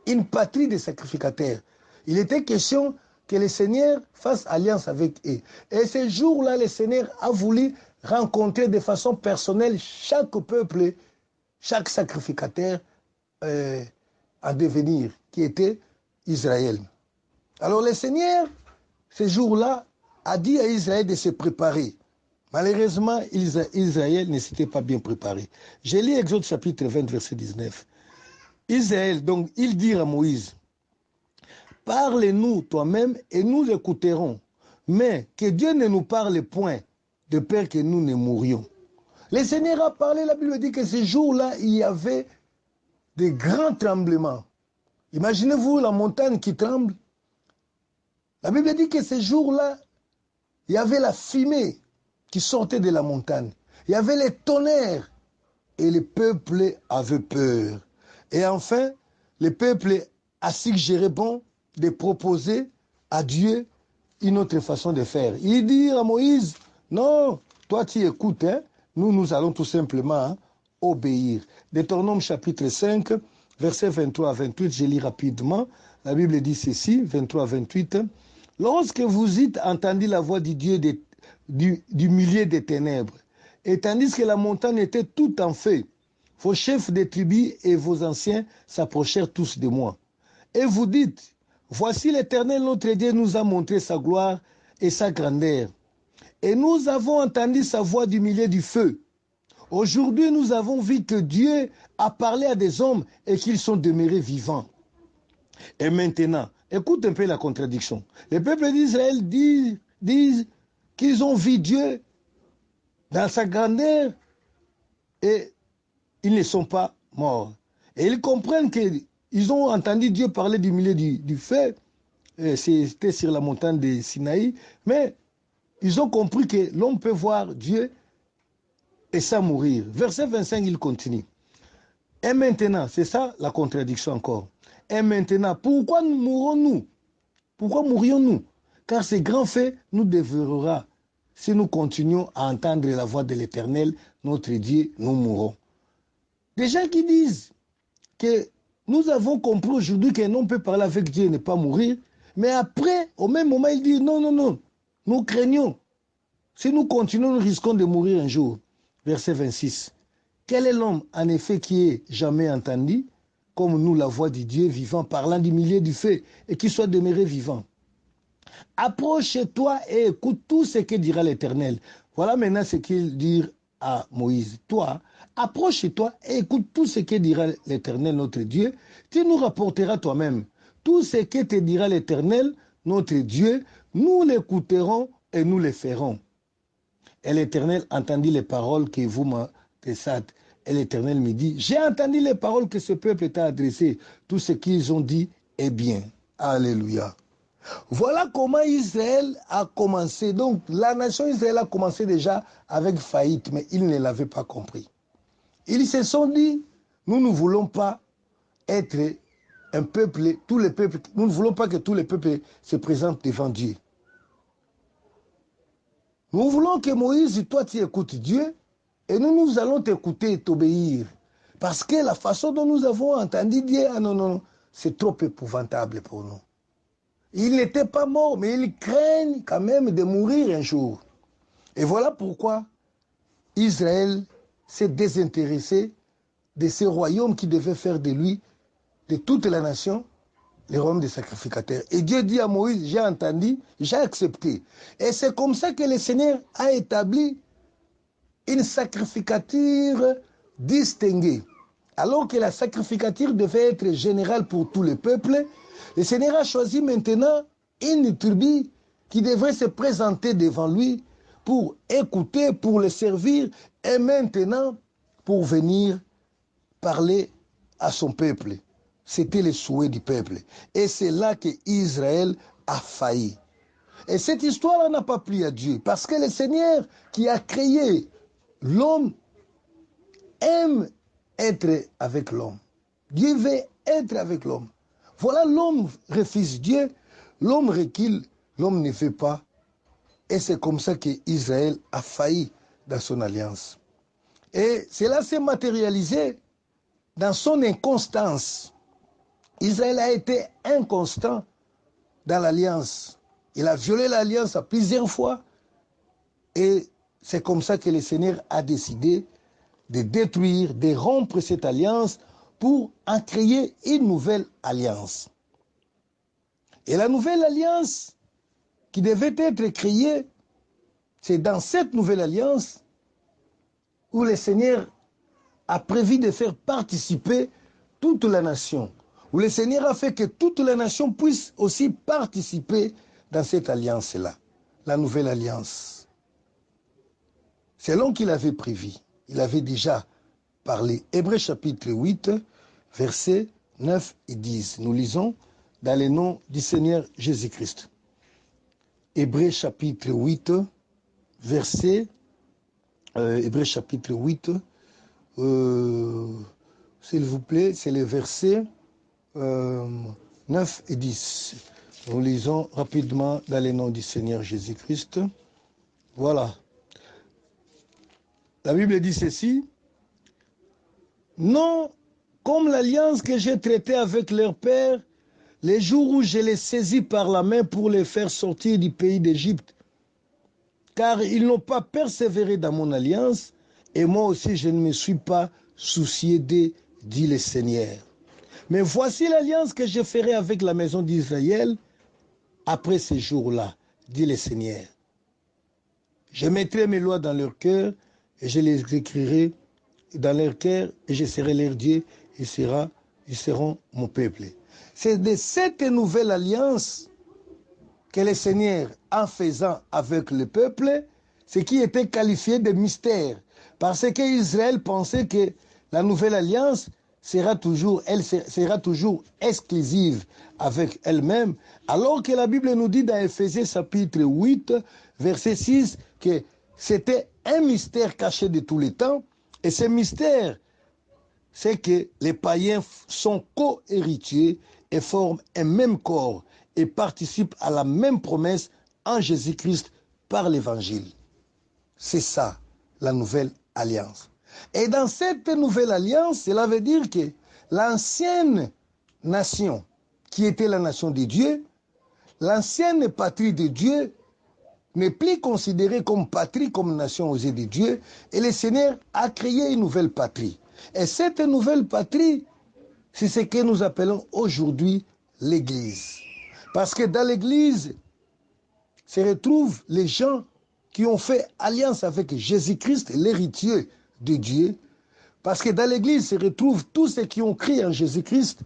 une patrie de sacrificateurs. Il était question que le Seigneur fasse alliance avec eux. Et ce jour-là, le Seigneur a voulu rencontrer de façon personnelle chaque peuple, chaque sacrificateur à devenir, qui était Israël. Alors le Seigneur, ce jour-là, a dit à Israël de se préparer. Malheureusement, Israël ne s'était pas bien préparé. J'ai lu Exode chapitre 20, verset 19. Israël, donc, il dit à Moïse, parle-nous toi-même et nous écouterons. Mais que Dieu ne nous parle point de peur que nous ne mourions. Le Seigneur a parlé, la Bible dit que ce jour-là, il y avait des grands tremblements. Imaginez-vous la montagne qui tremble. La Bible dit que ce jour-là, il y avait la fumée qui sortait de la montagne. Il y avait les tonnerres et le peuple avait peur. Et enfin, le peuple a suggéré bon de proposer à Dieu une autre façon de faire. Il dit à Moïse, non, toi tu écoutes, hein, nous allons tout simplement obéir. Deutéronome chapitre 5, versets 23 à 28, je lis rapidement. La Bible dit ceci, 23 à 28. Lorsque vous eûtes entendu la voix du Dieu du milieu des ténèbres, et tandis que la montagne était tout en feu, vos chefs de tribus et vos anciens s'approchèrent tous de moi. Et vous dites, voici l'Éternel notre Dieu nous a montré sa gloire et sa grandeur. Et nous avons entendu sa voix du milieu du feu. Aujourd'hui, nous avons vu que Dieu a parlé à des hommes et qu'ils sont demeurés vivants. Et maintenant, écoute un peu la contradiction. Les peuples d'Israël disent qu'ils ont vu Dieu dans sa grandeur et ils ne sont pas morts. Et ils comprennent qu'ils ont entendu Dieu parler du milieu du feu. C'était sur la montagne de Sinaï. Mais ils ont compris que l'homme peut voir Dieu et sans mourir. Verset 25, il continue. Et maintenant, c'est ça la contradiction encore. Et maintenant, pourquoi mourrons-nous? Pourquoi mourrions-nous? Car ces grands faits nous dévorera. Si nous continuons à entendre la voix de l'Éternel, notre Dieu, nous mourrons. Des gens qui disent que nous avons compris aujourd'hui qu'un homme peut parler avec Dieu et ne pas mourir, mais après, au même moment, ils disent non, non, non, nous craignons. Si nous continuons, nous risquons de mourir un jour. Verset 26. Quel est l'homme, en effet, qui ait jamais entendu, comme nous, la voix du Dieu vivant, parlant du milieu du feu, et qui soit demeuré vivant? Approche-toi et écoute tout ce que dira l'Éternel. Voilà maintenant ce qu'il dit à Moïse. Toi, approche-toi et écoute tout ce que dira l'Éternel, notre Dieu. Tu nous rapporteras toi-même. Tout ce que te dira l'Éternel, notre Dieu, nous l'écouterons et nous le ferons. Et l'Éternel entendit les paroles que vous m'adressâtes. Et l'Éternel me dit, j'ai entendu les paroles que ce peuple t'a adressées. Tout ce qu'ils ont dit est bien. Alléluia. Voilà comment Israël a commencé. Donc, la nation Israël a commencé déjà avec faillite, mais ils ne l'avaient pas compris. Ils se sont dit, nous ne voulons pas être un peuple, tous les peuples, nous ne voulons pas que tous les peuples se présentent devant Dieu. Nous voulons que Moïse, toi, tu écoutes Dieu, et nous allons t'écouter et t'obéir. Parce que la façon dont nous avons entendu Dieu, ah non, non, c'est trop épouvantable pour nous. Ils n'étaient pas morts, mais ils craignent quand même de mourir un jour. Et voilà pourquoi Israël s'est désintéressé de ce royaume qui devait faire de lui, de toute la nation, le royaume des sacrificateurs. Et Dieu dit à Moïse, j'ai entendu, j'ai accepté. Et c'est comme ça que le Seigneur a établi une sacrificature distinguée. Alors que la sacrificature devait être générale pour tous les peuples, le Seigneur a choisi maintenant une tribu qui devrait se présenter devant lui pour écouter, pour le servir et maintenant pour venir parler à son peuple. C'était le souhait du peuple. Et c'est là que Israël a failli. Et cette histoire n'a pas plu à Dieu parce que le Seigneur qui a créé l'homme aime être avec l'homme. Dieu veut être avec l'homme. Voilà, l'homme refuse Dieu, l'homme recule, l'homme ne fait pas. Et c'est comme ça qu'Israël a failli dans son alliance. Et cela s'est matérialisé dans son inconstance. Israël a été inconstant dans l'alliance. Il a violé l'alliance à plusieurs fois. Et c'est comme ça que le Seigneur a décidé de détruire, de rompre cette alliance pour en créer une nouvelle alliance. Et la nouvelle alliance qui devait être créée C'est dans cette nouvelle alliance où le Seigneur a prévu de faire participer toute la nation, où le Seigneur a fait que toute la nation puisse aussi participer dans cette alliance-là, la nouvelle alliance. Selon qu'il avait prévu, il avait déjà parlé. Hébreux chapitre 8, versets 9 et 10. Nous lisons dans le nom du Seigneur Jésus-Christ. Hébreux chapitre 8, verset, Hébreux chapitre 8, s'il vous plaît, c'est les versets 9 et 10. Nous lisons rapidement dans le nom du Seigneur Jésus-Christ. Voilà. La Bible dit ceci. Non, comme l'alliance que j'ai traitée avec leur père, les jours où je les saisis par la main pour les faire sortir du pays d'Égypte, car ils n'ont pas persévéré dans mon alliance, et moi aussi je ne me suis pas soucié d'eux, dit le Seigneur. Mais voici l'alliance que je ferai avec la maison d'Israël après ces jours-là, dit le Seigneur. Je mettrai mes lois dans leur cœur, et je les écrirai dans leur cœur, et je serai leur Dieu, et ils seront mon peuple. C'est de cette nouvelle alliance que le Seigneur, en faisant avec le peuple, ce qui était qualifié de mystère, parce qu'Israël pensait que la nouvelle alliance sera toujours exclusive avec elle-même, alors que la Bible nous dit dans Éphésiens chapitre 8, verset 6, que c'était un mystère caché de tous les temps, et ce mystère, c'est que les païens sont co-héritiers et forment un même corps et participent à la même promesse en Jésus-Christ par l'Évangile. C'est ça, la nouvelle alliance. Et dans cette nouvelle alliance, cela veut dire que l'ancienne nation, qui était la nation de Dieu, l'ancienne patrie de Dieu, n'est plus considérée comme patrie, comme nation aux yeux de Dieu, et le Seigneur a créé une nouvelle patrie. Et cette nouvelle patrie, c'est ce que nous appelons aujourd'hui l'Église. Parce que dans l'Église se retrouvent les gens qui ont fait alliance avec Jésus-Christ, l'héritier de Dieu. Parce que dans l'Église se retrouvent tous ceux qui ont cru en Jésus-Christ,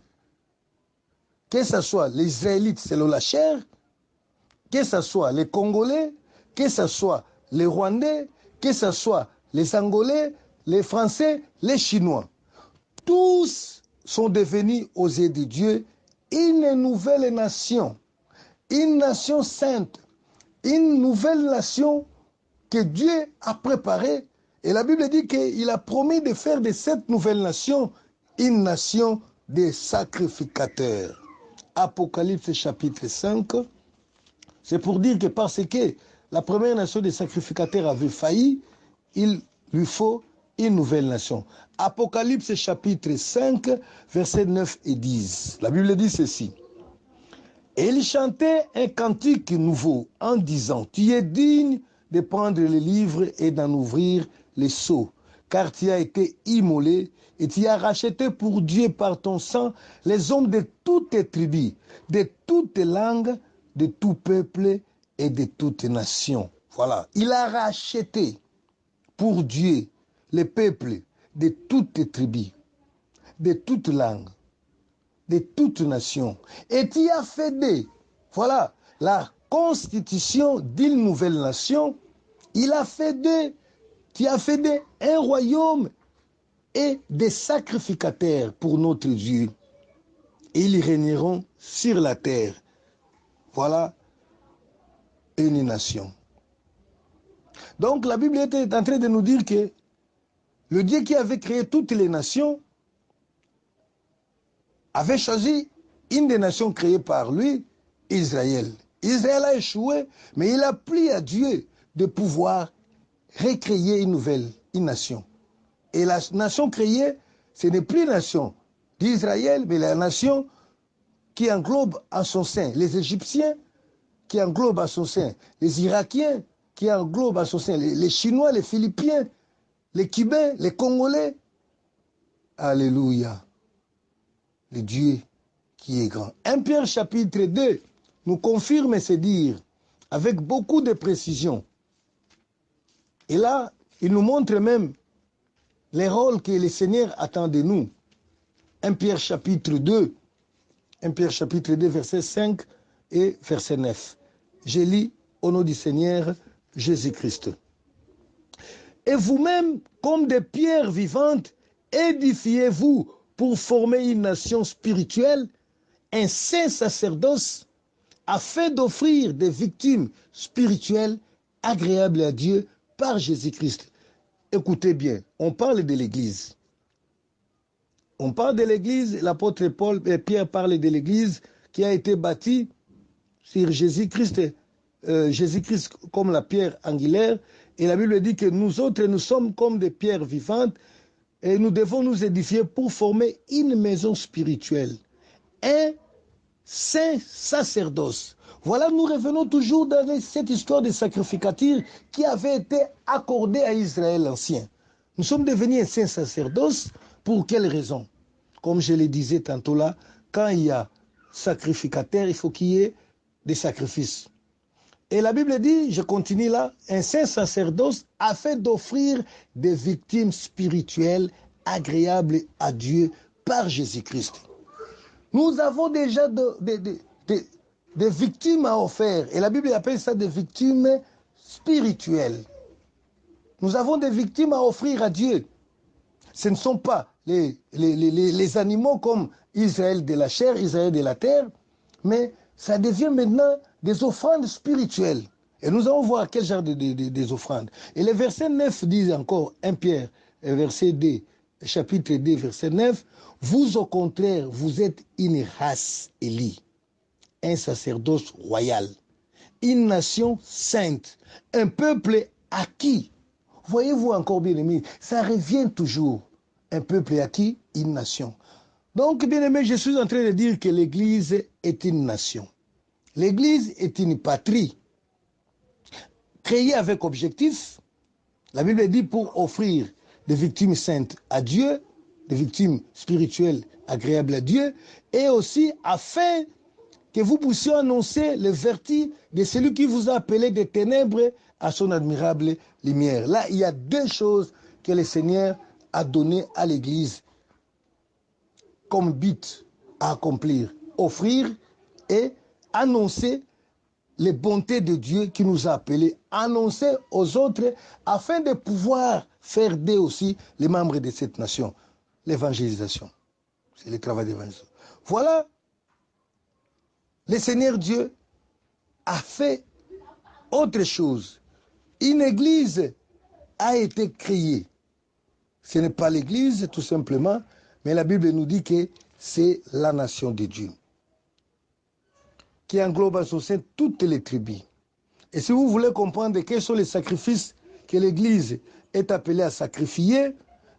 que ce soit les Israélites selon la chair, que ce soit les Congolais, que ce soit les Rwandais, que ce soit les Angolais, les Français, les Chinois. Tous sont devenus aux yeux de Dieu une nouvelle nation, une nation sainte, une nouvelle nation que Dieu a préparée. Et la Bible dit qu'il a promis de faire de cette nouvelle nation une nation de sacrificateurs. Apocalypse chapitre 5, c'est pour dire que parce que la première nation des sacrificateurs avait failli, il lui faut une nouvelle nation. Apocalypse chapitre 5, versets 9 et 10. La Bible dit ceci. Et il chantait un cantique nouveau en disant, tu es digne de prendre le livre et d'en ouvrir les sceaux, car tu as été immolé et tu as racheté pour Dieu par ton sang les hommes de toutes les tribus, de toutes les langues, de tout peuple et de toutes nations. Voilà, il a racheté pour Dieu les peuples de toutes les tribus, de toutes langues, de toutes nations. Et tu as fait voilà, la constitution d'une nouvelle nation. Il a fait tu as fait un royaume et des sacrificateurs pour notre Dieu. Et ils régneront sur la terre. Voilà une nation. Donc la Bible était en train de nous dire que le Dieu qui avait créé toutes les nations avait choisi une des nations créées par lui, Israël. Israël a échoué, mais il a plu à Dieu de pouvoir recréer une nation. Et la nation créée, ce n'est plus la nation d'Israël, mais la nation qui englobe en son sein les Égyptiens, qui englobe en son sein les Irakiens, qui englobe en son sein les Chinois, les Philippiens, les Cubains, les Congolais. Alléluia. Le Dieu qui est grand. 1 Pierre chapitre 2 nous confirme ce dire avec beaucoup de précision Et là, il nous montre même les rôles que le Seigneur attend de nous. 1 Pierre chapitre 2, 1 Pierre chapitre 2, verset 5 et verset 9. Je lis au nom du Seigneur Jésus-Christ. Et vous-même, comme des pierres vivantes, édifiez-vous pour former une nation spirituelle, un saint sacerdoce, afin d'offrir des victimes spirituelles agréables à Dieu par Jésus-Christ. Écoutez bien, on parle de l'Église. On parle de l'Église, l'apôtre Pierre parle de l'Église qui a été bâtie sur Jésus-Christ, Jésus-Christ comme la pierre angulaire. Et la Bible dit que nous autres, nous sommes comme des pierres vivantes et nous devons nous édifier pour former une maison spirituelle, un saint sacerdoce. Voilà, nous revenons toujours dans cette histoire de sacrificature qui avait été accordée à Israël ancien. Nous sommes devenus un saint sacerdoce. Pour quelle raison? Comme je le disais tantôt là, quand il y a sacrificateur, il faut qu'il y ait des sacrifices. Et la Bible dit, je continue là, un saint sacerdoce afin d'offrir des victimes spirituelles agréables à Dieu par Jésus-Christ. Nous avons déjà des victimes à offrir. Et la Bible appelle ça des victimes spirituelles. Nous avons des victimes à offrir à Dieu. Ce ne sont pas les animaux comme Israël de la chair, Israël de la terre, mais ça devient maintenant des offrandes spirituelles. Et nous allons voir quel genre des offrandes. Et le verset 9 dit encore, 1 Pierre, verset 2, chapitre 2, verset 9, vous au contraire, vous êtes une race élie, un sacerdoce royal, une nation sainte, un peuple acquis. Voyez-vous encore, bien aimé, ça revient toujours. Un peuple acquis, une nation. Donc, bien aimé, je suis en train de dire que l'Église est une nation. L'Église est une patrie créée avec objectif. La Bible dit pour offrir des victimes saintes à Dieu, des victimes spirituelles agréables à Dieu, et aussi afin que vous puissiez annoncer les vertus de celui qui vous a appelé des ténèbres à son admirable lumière. Là, il y a deux choses que le Seigneur a donné à l'Église comme but à accomplir, offrir et annoncer les bontés de Dieu qui nous a appelés, annoncer aux autres afin de pouvoir faire d'eux aussi les membres de cette nation. L'évangélisation, c'est le travail d'évangélisation. Voilà, le Seigneur Dieu a fait autre chose. Une église a été créée. Ce n'est pas l'église, tout simplement, mais la Bible nous dit que c'est la nation de Dieu, qui englobe en son sein toutes les tribus. Et si vous voulez comprendre quels sont les sacrifices que l'église est appelée à sacrifier,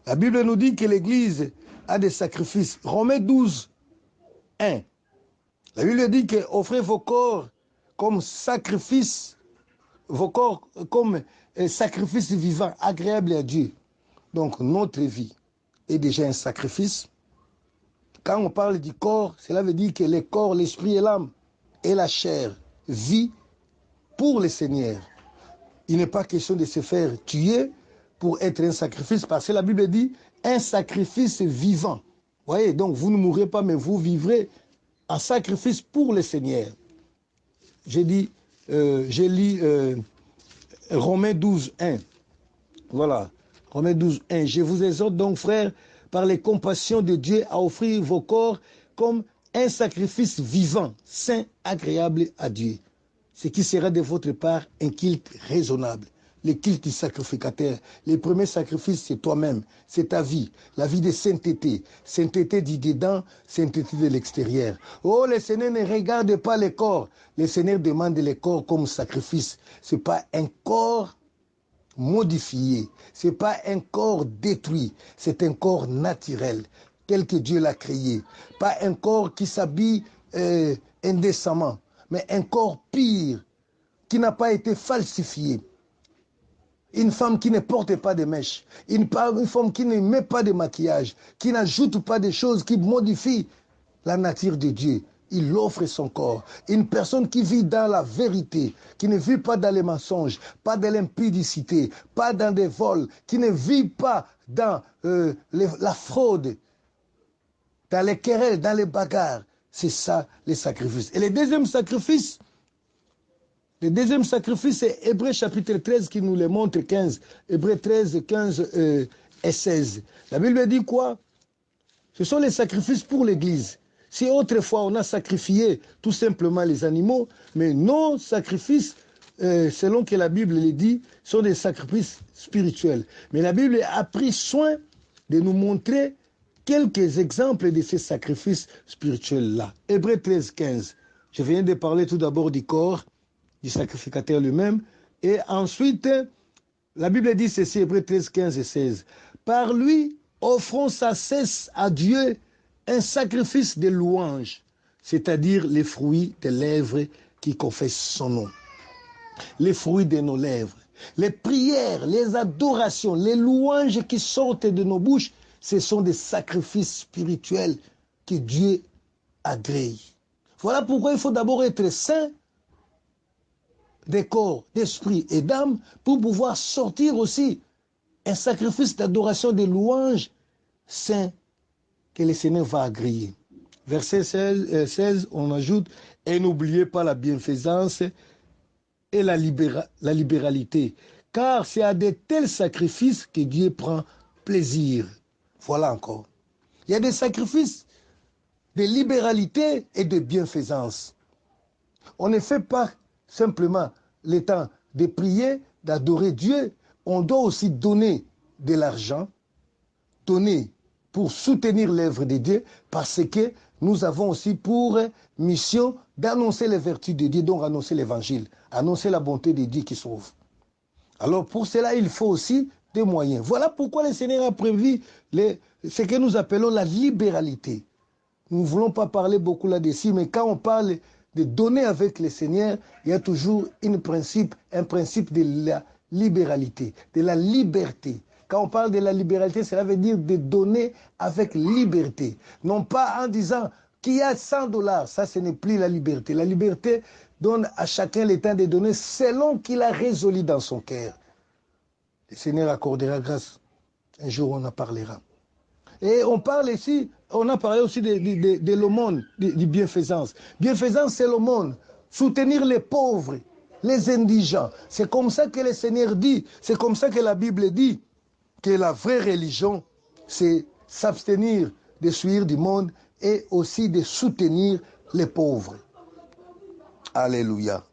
la Bible nous dit que l'église a des sacrifices. Romains 12, 1. La Bible dit que offrez vos corps comme sacrifice, vos corps comme sacrifice vivant, agréable à Dieu. Donc notre vie est déjà un sacrifice. Quand on parle du corps, cela veut dire que le corps, l'esprit et l'âme et la chair vivent pour le Seigneur. Il n'est pas question de se faire tuer pour être un sacrifice, parce que la Bible dit un sacrifice vivant. Vous voyez, donc vous ne mourrez pas, mais vous vivrez en sacrifice pour le Seigneur. J'ai lis Romains 12, 1. Voilà, Romains 12, 1. Je vous exhorte donc, frères, par les compassions de Dieu, à offrir vos corps comme un sacrifice vivant, saint, agréable à Dieu. Ce qui sera de votre part un culte raisonnable. Le culte du sacrificateur. Le premier sacrifice, c'est toi-même, c'est ta vie, la vie de sainteté. Sainteté du dedans, sainteté de l'extérieur. Oh, le Seigneur ne regarde pas les corps. Le Seigneur demande les corps comme sacrifice. Ce n'est pas un corps modifié. Ce n'est pas un corps détruit. C'est un corps naturel, tel que Dieu l'a créé. Pas un corps qui s'habille indécemment, mais un corps pire, qui n'a pas été falsifié. Une femme qui ne porte pas de mèches, une femme qui ne met pas de maquillage, qui n'ajoute pas de choses qui modifient la nature de Dieu. il offre son corps. Une personne qui vit dans la vérité, qui ne vit pas dans les mensonges, pas dans l'impudicité, pas dans des vols, qui ne vit pas dans la fraude, dans les querelles, dans les bagarres. C'est ça les sacrifices. Et le deuxième sacrifice, c'est Hébreux chapitre 13 qui nous le montre, 15. Hébreux 13, 15 et 16. La Bible dit quoi? Ce sont les sacrifices pour l'Église. Si autrefois on a sacrifié tout simplement les animaux, mais nos sacrifices, selon que la Bible le dit, sont des sacrifices spirituels. Mais la Bible a pris soin de nous montrer quelques exemples de ces sacrifices spirituels-là. Hébreux 13, 15. Je viens de parler tout d'abord du corps, du sacrificateur lui-même. Et ensuite, la Bible dit ceci, Hébreux 13, 15 et 16. Par lui, offrons sans cesse à Dieu un sacrifice de louange, c'est-à-dire les fruits des lèvres qui confessent son nom. Les fruits de nos lèvres. Les prières, les adorations, les louanges qui sortent de nos bouches, ce sont des sacrifices spirituels que Dieu agrée. Voilà pourquoi il faut d'abord être saint des corps, d'esprit et d'âme pour pouvoir sortir aussi un sacrifice d'adoration, de louange saint que le Seigneur va agréer. Verset 16, on ajoute « Et n'oubliez pas la bienfaisance et la libéralité, car c'est à de tels sacrifices que Dieu prend plaisir. » Voilà encore. Il y a des sacrifices de libéralité et de bienfaisance. On ne fait pas simplement le temps de prier, d'adorer Dieu. On doit aussi donner de l'argent, donner pour soutenir l'œuvre de Dieu, parce que nous avons aussi pour mission d'annoncer les vertus de Dieu, donc annoncer l'évangile, annoncer la bonté de Dieu qui sauve. Alors pour cela, il faut aussi des moyens. Voilà pourquoi le Seigneur a prévu ce que nous appelons la libéralité. Nous ne voulons pas parler beaucoup là-dessus, mais quand on parle de donner avec le Seigneur, il y a toujours un principe de la libéralité, de la liberté. Quand on parle de la liberté, cela veut dire de donner avec liberté. Non pas en disant qu'il y a $100, ça ce n'est plus la liberté. La liberté donne à chacun le temps de donner selon qu'il a résolu dans son cœur. Le Seigneur accordera grâce. Un jour on en parlera. Et on parle ici, on a parlé aussi de l'aumône, de bienfaisance. Bienfaisance, c'est l'aumône. Soutenir les pauvres, les indigents. C'est comme ça que le Seigneur dit, c'est comme ça que la Bible dit que la vraie religion, c'est s'abstenir de suivre du monde et aussi de soutenir les pauvres. Alléluia.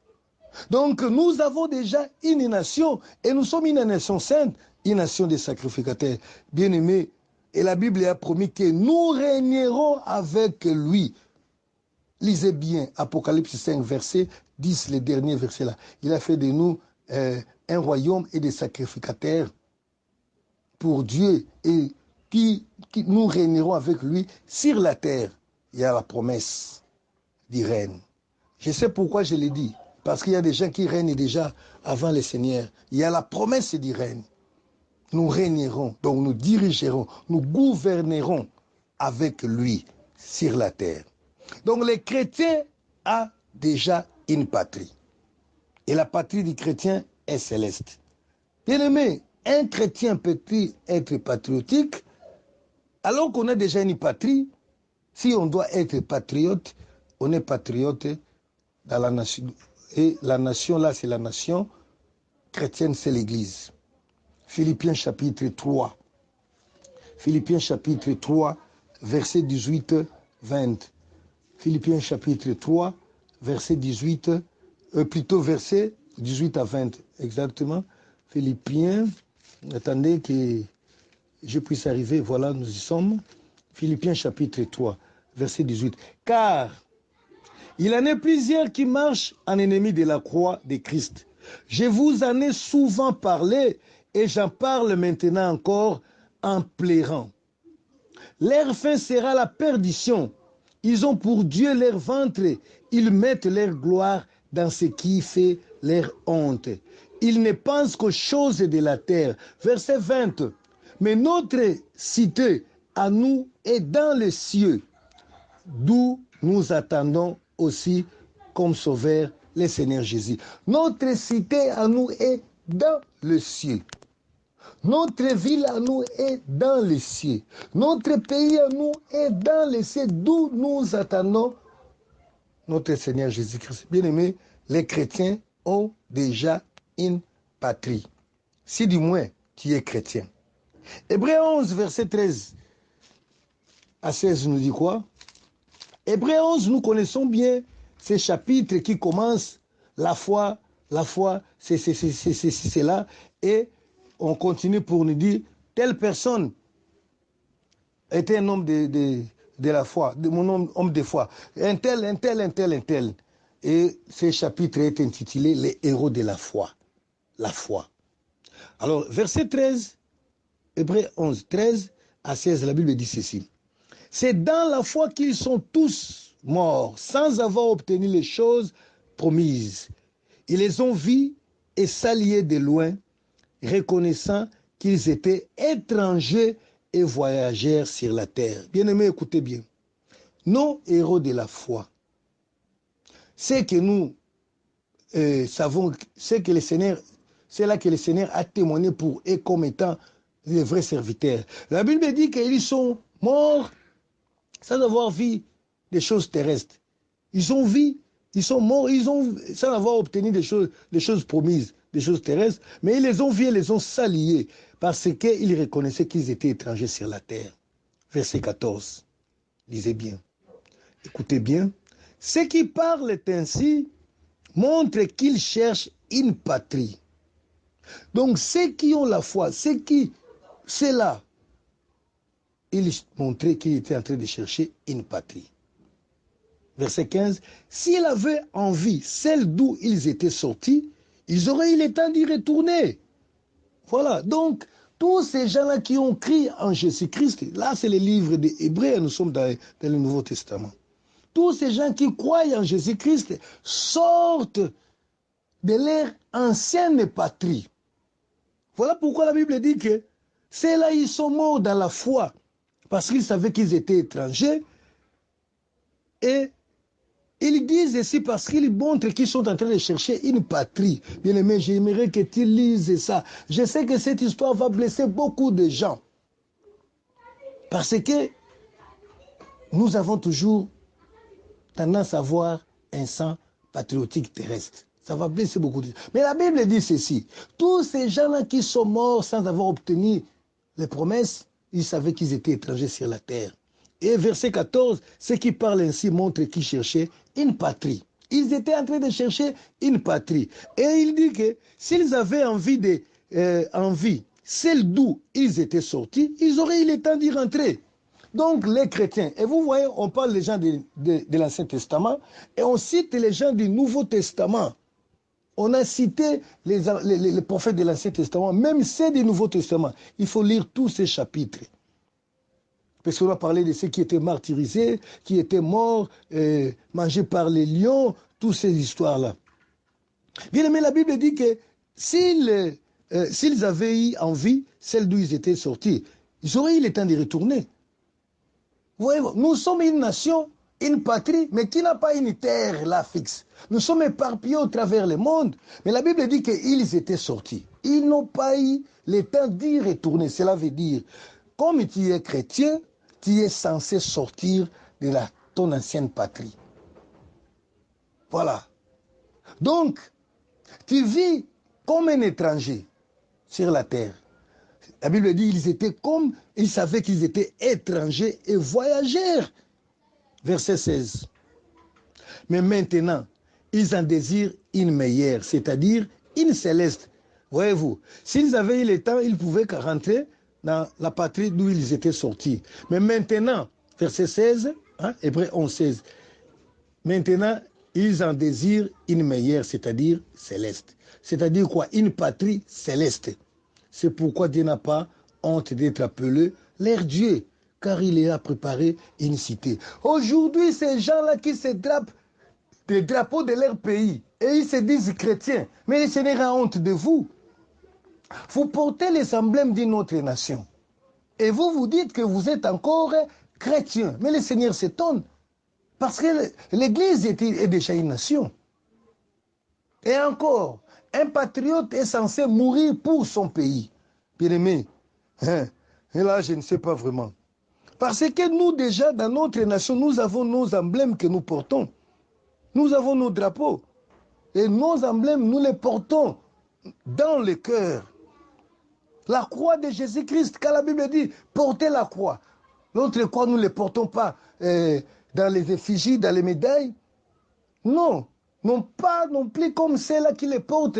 Donc nous avons déjà une nation et nous sommes une nation sainte, une nation des sacrificateurs. Bien-aimés, et la Bible a promis que nous régnerons avec lui. Lisez bien Apocalypse 5, verset 10, le dernier verset là. Il a fait de nous un royaume et des sacrificateurs pour Dieu et qui nous régnerons avec lui sur la terre. Il y a la promesse du règne. Je sais pourquoi je l'ai dit. Parce qu'il y a des gens qui règnent déjà avant le Seigneur. Il y a la promesse du règne. Nous régnerons, donc nous dirigerons, nous gouvernerons avec lui sur la terre. Donc le chrétien a déjà une patrie. Et la patrie du chrétien est céleste. Bien-aimé, un chrétien peut-il être patriotique alors qu'on a déjà une patrie? Si on doit être patriote, on est patriote dans la nation. Et la nation là, c'est la nation chrétienne, c'est l'Église. Philippiens chapitre 3. Philippiens chapitre 3, verset 18-20. Philippiens chapitre 3, verset 18, plutôt verset 18 à 20, exactement. Philippiens, attendez que je puisse arriver, voilà, nous y sommes. Philippiens chapitre 3, verset 18. Car il y en a plusieurs qui marchent en ennemis de la croix de Christ. Je vous en ai souvent parlé et j'en parle maintenant encore en pleurant. Leur fin sera la perdition. Ils ont pour Dieu leur ventre. Ils mettent leur gloire dans ce qui fait leur honte. Ils ne pensent qu'aux choses de la terre. Verset 20. Mais notre cité à nous est dans les cieux, d'où nous attendons aussi comme sauveur le Seigneur Jésus. Notre cité à nous est dans le ciel. Notre ville à nous est dans les cieux. Notre pays à nous est dans les cieux, d'où nous attendons notre Seigneur Jésus-Christ. Bien-aimés, les chrétiens ont déjà une patrie. Si du moins tu es chrétien. Hébreux 11, verset 13 à 16 nous dit quoi? Hébreux 11, nous connaissons bien ces chapitres qui commencent la foi, c'est là, et on continue pour nous dire, telle personne était un homme de la foi, mon homme de foi, un tel. Et ce chapitre est intitulé Les héros de la foi. La foi. Alors, verset 13, Hébreux 11, 13 à 16, la Bible dit ceci. C'est dans la foi qu'ils sont tous morts, sans avoir obtenu les choses promises. Ils les ont vus et s'alliés de loin, reconnaissant qu'ils étaient étrangers et voyageurs sur la terre. Bien-aimés, écoutez bien. Nos héros de la foi, c'est que nous savons, c'est que le Seigneur, c'est là que le Seigneur a témoigné pour eux comme étant les vrais serviteurs. La Bible dit qu'ils sont morts sans avoir vu des choses terrestres. Ils ont vu, ils sont morts, sans avoir obtenu des choses promises, des choses terrestres, mais ils les ont vus et les ont s'alliés parce qu'ils reconnaissaient qu'ils étaient étrangers sur la terre. Verset 14. Lisez bien. Écoutez bien. Ceux qui parlent ainsi montrent qu'ils cherchent une patrie. Donc ceux qui ont la foi, c'est là, ils montraient qu'ils étaient en train de chercher une patrie. Verset 15. S'ils avaient envie, celle d'où ils étaient sortis, ils auraient eu le temps d'y retourner. Voilà. Donc, tous ces gens-là qui ont crié en Jésus-Christ, là c'est le livre des Hébreux, nous sommes dans le Nouveau Testament. Tous ces gens qui croient en Jésus-Christ sortent de leur ancienne patrie. Voilà pourquoi la Bible dit que ceux-là, ils sont morts dans la foi parce qu'ils savaient qu'ils étaient étrangers. Et ils disent ici parce qu'ils montrent qu'ils sont en train de chercher une patrie. Bien aimé, j'aimerais que tu lises ça. Je sais que cette histoire va blesser beaucoup de gens. Parce que nous avons toujours tendance à avoir un sang patriotique terrestre. Ça va blesser beaucoup de gens. Mais la Bible dit ceci. Tous ces gens-là qui sont morts sans avoir obtenu les promesses, ils savaient qu'ils étaient étrangers sur la terre. Et verset 14, ceux qui parlent ainsi montrent qu'ils cherchaient une patrie. Ils étaient en train de chercher une patrie. Et il dit que s'ils avaient envie, celle d'où ils étaient sortis, ils auraient eu le temps d'y rentrer. Donc les chrétiens, et vous voyez, on parle des gens de l'Ancien Testament, et on cite les gens du Nouveau Testament. On a cité les prophètes de l'Ancien Testament, même ceux du Nouveau Testament. Il faut lire tous ces chapitres. Parce qu'on a parlé de ceux qui étaient martyrisés, qui étaient morts, mangés par les lions, toutes ces histoires-là. Bien aimé, la Bible dit que s'ils avaient eu envie, celle d'où ils étaient sortis, ils auraient eu le temps de retourner. Vous voyez, nous sommes une nation, une patrie, mais qui n'a pas une terre là fixe. Nous sommes éparpillés au travers le monde, mais la Bible dit qu'ils étaient sortis. Ils n'ont pas eu le temps d'y retourner. Cela veut dire, comme tu es chrétien, tu es censé sortir de ton ancienne patrie. Voilà. Donc, tu vis comme un étranger sur la terre. La Bible dit ils savaient qu'ils étaient étrangers et voyageurs. Verset 16. Mais maintenant, ils en désirent une meilleure, c'est-à-dire une céleste. Voyez-vous, s'ils avaient eu le temps, ils pouvaient rentrer dans la patrie d'où ils étaient sortis. Mais maintenant, verset 16, Hébreux 11, 16. Maintenant, ils en désirent une meilleure, c'est-à-dire céleste. C'est-à-dire quoi? Une patrie céleste. C'est pourquoi Dieu n'a pas honte d'être appelé leur Dieu, car il leur a préparé une cité. Aujourd'hui, ces gens-là qui se drapent des drapeaux de leur pays, et ils se disent chrétiens, mais le Seigneur a honte de vous. Vous portez les emblèmes d'une autre nation. Et vous vous dites que vous êtes encore chrétien. Mais le Seigneur s'étonne. Parce que l'Église est déjà une nation. Et encore, un patriote est censé mourir pour son pays. Bien-aimé, hein? Et là, je ne sais pas vraiment. Parce que nous, déjà, dans notre nation, nous avons nos emblèmes que nous portons. Nous avons nos drapeaux. Et nos emblèmes, nous les portons dans le cœur. La croix de Jésus-Christ, quand la Bible dit « portez la croix », l'autre croix, nous ne les portons pas dans les effigies, dans les médailles. Non, non pas non plus comme celle-là qui les porte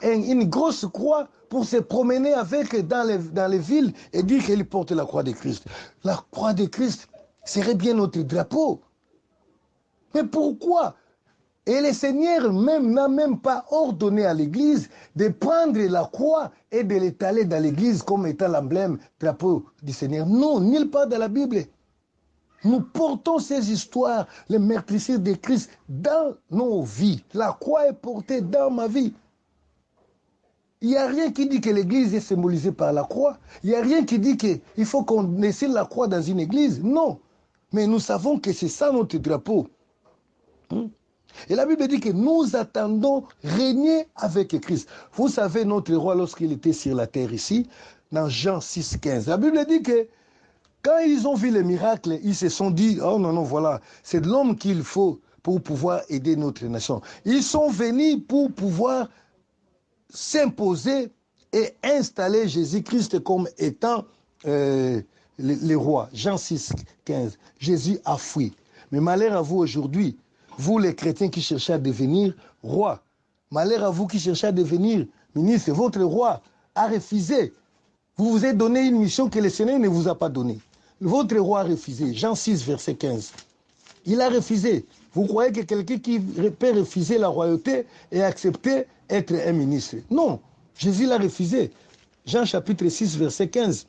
une grosse croix pour se promener avec dans les villes et dire qu'il porte la croix de Christ. La croix de Christ serait bien notre drapeau. Mais pourquoi? Et le Seigneur même n'a même pas ordonné à l'Église de prendre la croix et de l'étaler dans l'Église comme étant l'emblème, drapeau du Seigneur. Non, nulle part dans la Bible. Nous portons ces histoires, les meurtrissures de Christ, dans nos vies. La croix est portée dans ma vie. Il n'y a rien qui dit que l'Église est symbolisée par la croix. Il n'y a rien qui dit qu'il faut qu'on essaie la croix dans une Église. Non. Mais nous savons que c'est ça notre drapeau. Et la Bible dit que nous attendons régner avec Christ. Vous savez, notre roi, lorsqu'il était sur la terre ici, dans Jean 6, 15, la Bible dit que quand ils ont vu les miracles, ils se sont dit, oh non, non, voilà, c'est de l'homme qu'il faut pour pouvoir aider notre nation. Ils sont venus pour pouvoir s'imposer et installer Jésus-Christ comme étant le roi. Jean 6, 15. Jésus a fui. Mais malheur à vous aujourd'hui, vous les chrétiens qui cherchez à devenir roi. Malheur à vous qui cherchez à devenir ministre. Votre roi a refusé. Vous vous êtes donné une mission que le Seigneur ne vous a pas donnée. Votre roi a refusé. Jean 6, verset 15. Il a refusé. Vous croyez que quelqu'un qui peut refuser la royauté et accepter être un ministre? Non. Jésus l'a refusé. Jean chapitre 6, verset 15.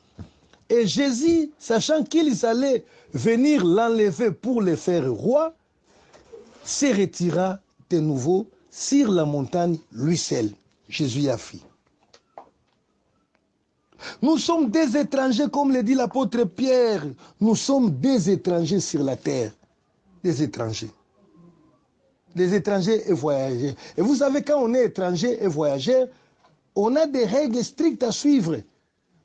Et Jésus, sachant qu'ils allaient venir l'enlever pour le faire roi, se retira de nouveau sur la montagne, lui seul. Jésus a fui. Nous sommes des étrangers, comme le dit l'apôtre Pierre. Nous sommes des étrangers sur la terre. Des étrangers. Des étrangers et voyageurs. Et vous savez, quand on est étranger et voyageur, on a des règles strictes à suivre.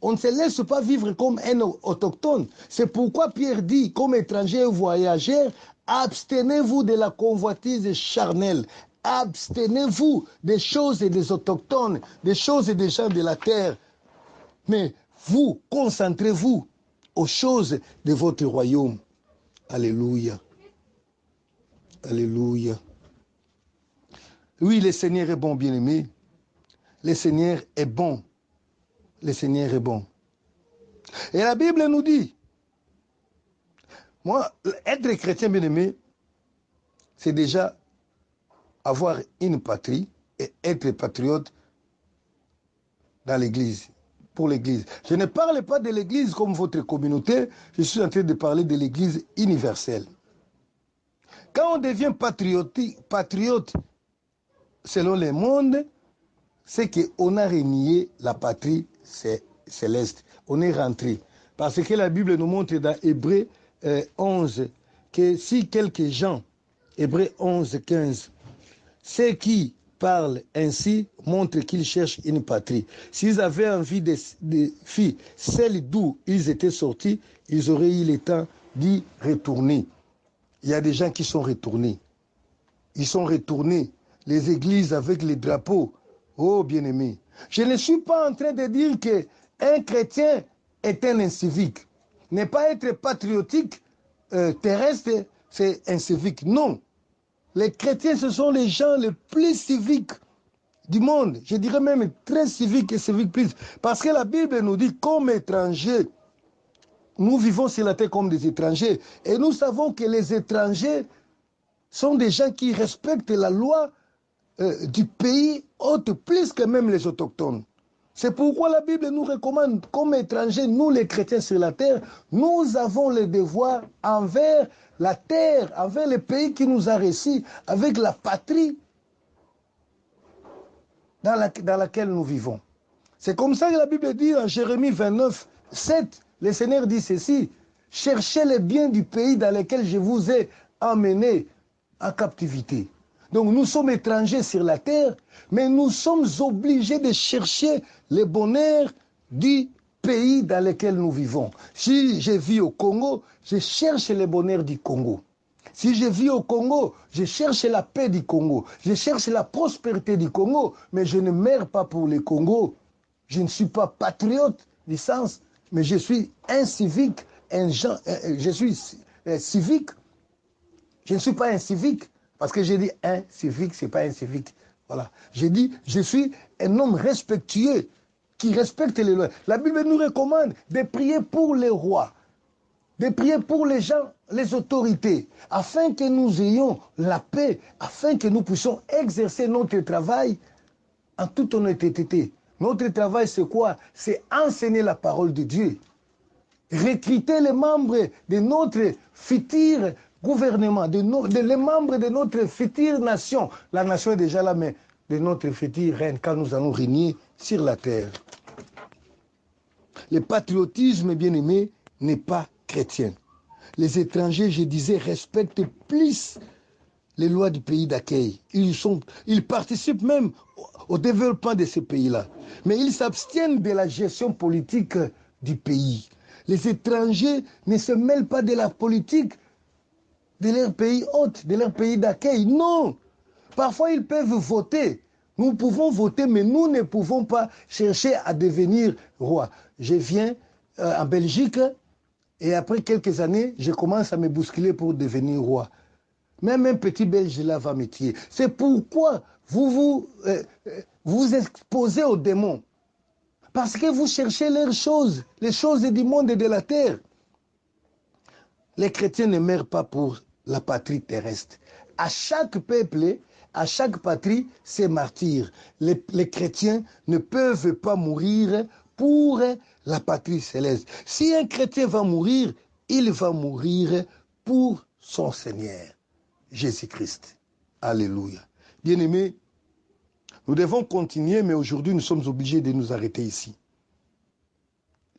On ne se laisse pas vivre comme un autochtone. C'est pourquoi Pierre dit, comme étranger et voyageur, abstenez-vous de la convoitise charnelle. Abstenez-vous des choses des autochtones, des choses des gens de la terre. Mais vous, concentrez-vous aux choses de votre royaume. Alléluia. Alléluia. Oui, le Seigneur est bon, bien-aimé. Le Seigneur est bon. Le Seigneur est bon. Et la Bible nous dit, moi, être chrétien, bien-aimé, c'est déjà avoir une patrie et être patriote dans l'Église, pour l'Église. Je ne parle pas de l'Église comme votre communauté, je suis en train de parler de l'Église universelle. Quand on devient patriote selon le monde, c'est qu'on a renié la patrie céleste. On est rentré. Parce que la Bible nous montre dans Hébreux 11 que si quelques gens, Hébreux 11, 15, ceux qui parlent ainsi montrent qu'ils cherchent une patrie. S'ils avaient envie de filles, celles d'où ils étaient sortis, ils auraient eu le temps d'y retourner. Il y a des gens qui sont retournés. Ils sont retournés. Les églises avec les drapeaux. Oh, bien-aimé. Je ne suis pas en train de dire qu'un chrétien est un incivique. Ne pas être patriotique terrestre, c'est incivique. Non. Les chrétiens, ce sont les gens les plus civiques du monde. Je dirais même très civiques et civiques plus. Parce que la Bible nous dit, comme étrangers, nous vivons sur la terre comme des étrangers. Et nous savons que les étrangers sont des gens qui respectent la loi du pays hôte plus que même les autochtones. C'est pourquoi la Bible nous recommande, comme étrangers, nous les chrétiens sur la terre, nous avons le devoir envers la terre, envers le pays qui nous a reçus, avec la patrie dans laquelle nous vivons. C'est comme ça que la Bible dit en Jérémie 29, 7, le Seigneur dit ceci, cherchez les biens du pays dans lequel je vous ai emmenés en captivité. Donc nous sommes étrangers sur la terre, mais nous sommes obligés de chercher le bonheur du pays dans lequel nous vivons. Si je vis au Congo, je cherche le bonheur du Congo. Si je vis au Congo, je cherche la paix du Congo. Je cherche la prospérité du Congo, mais je ne meurs pas pour le Congo. Je ne suis pas patriote du sens, mais je suis un civique, je suis civique. Je ne suis pas un civique, parce que j'ai dit un civique, ce n'est pas un civique. Voilà. J'ai dit, je suis un homme respectueux, qui respecte les lois. La Bible nous recommande de prier pour les rois, de prier pour les gens, les autorités, afin que nous ayons la paix, afin que nous puissions exercer notre travail en toute honnêteté. Notre travail, c'est quoi? C'est enseigner la parole de Dieu. Recruter les membres de notre futur gouvernement, les membres de notre future nation. La nation est déjà là, mais de notre futur règne, quand nous allons régner sur la terre. Le patriotisme, bien aimé, n'est pas chrétien. Les étrangers, je disais, respectent plus les lois du pays d'accueil. Ils participent même au développement de ce pays-là. Mais ils s'abstiennent de la gestion politique du pays. Les étrangers ne se mêlent pas de la politique de leur pays hôte, de leur pays d'accueil. Non! Parfois, ils peuvent voter. Nous pouvons voter, mais nous ne pouvons pas chercher à devenir roi. Je viens en Belgique et après quelques années, je commence à me bousculer pour devenir roi. Même un petit Belge là va me tuer. C'est pourquoi vous exposez aux démons. Parce que vous cherchez leurs choses, les choses du monde et de la terre. Les chrétiens ne meurent pas pour la patrie terrestre. À chaque peuple, à chaque patrie, c'est martyr. Les chrétiens ne peuvent pas mourir pour la patrie céleste. Si un chrétien va mourir, il va mourir pour son Seigneur, Jésus-Christ. Alléluia. Bien-aimés, nous devons continuer, mais aujourd'hui, nous sommes obligés de nous arrêter ici.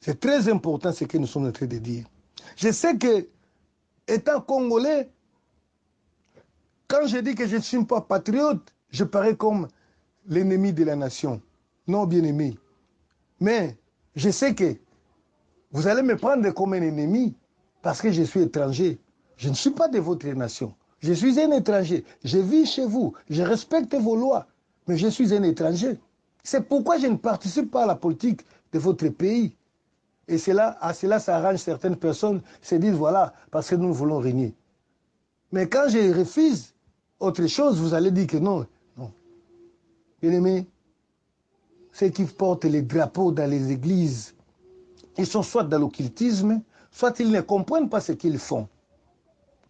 C'est très important ce que nous sommes en train de dire. Je sais que, étant congolais, quand je dis que je ne suis pas patriote, je parais comme l'ennemi de la nation. Non, bien-aimé. Mais je sais que vous allez me prendre comme un ennemi parce que je suis étranger. Je ne suis pas de votre nation. Je suis un étranger. Je vis chez vous. Je respecte vos lois. Mais je suis un étranger. C'est pourquoi je ne participe pas à la politique de votre pays. Et à cela, ça arrange certaines personnes, se disent, voilà, parce que nous voulons régner. Mais quand je refuse autre chose, vous allez dire que non. Non. Bien-aimés, ceux qui portent les drapeaux dans les églises, ils sont soit dans l'occultisme, soit ils ne comprennent pas ce qu'ils font.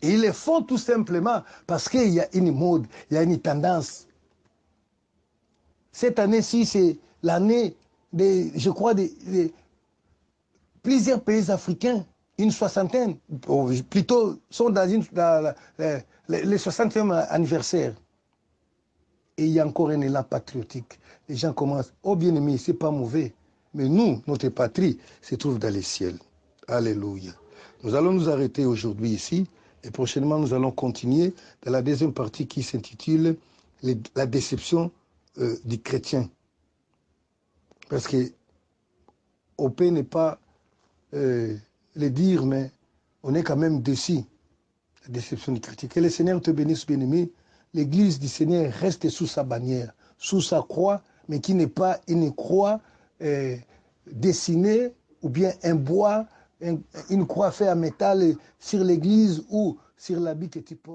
Et ils le font tout simplement parce qu'il y a une mode, il y a une tendance. Cette année-ci, c'est l'année, je crois, de plusieurs pays africains, une soixantaine, plutôt, sont dans le 60e anniversaire. Et il y a encore un élan patriotique. Les gens commencent, oh bien-aimé, c'est pas mauvais. Mais nous, notre patrie, se trouve dans les ciels. Alléluia. Nous allons nous arrêter aujourd'hui ici. Et prochainement, nous allons continuer dans la deuxième partie qui s'intitule la déception du chrétien. Parce que on peut ne pas le dire, mais on est quand même déçu. La déception du chrétien. Que le Seigneur te bénisse, bien-aimé. L'Église du Seigneur reste sous sa bannière, sous sa croix, mais qui n'est pas une croix dessinée ou bien un bois, une croix faite en métal sur l'Église ou sur l'habit que tu portes.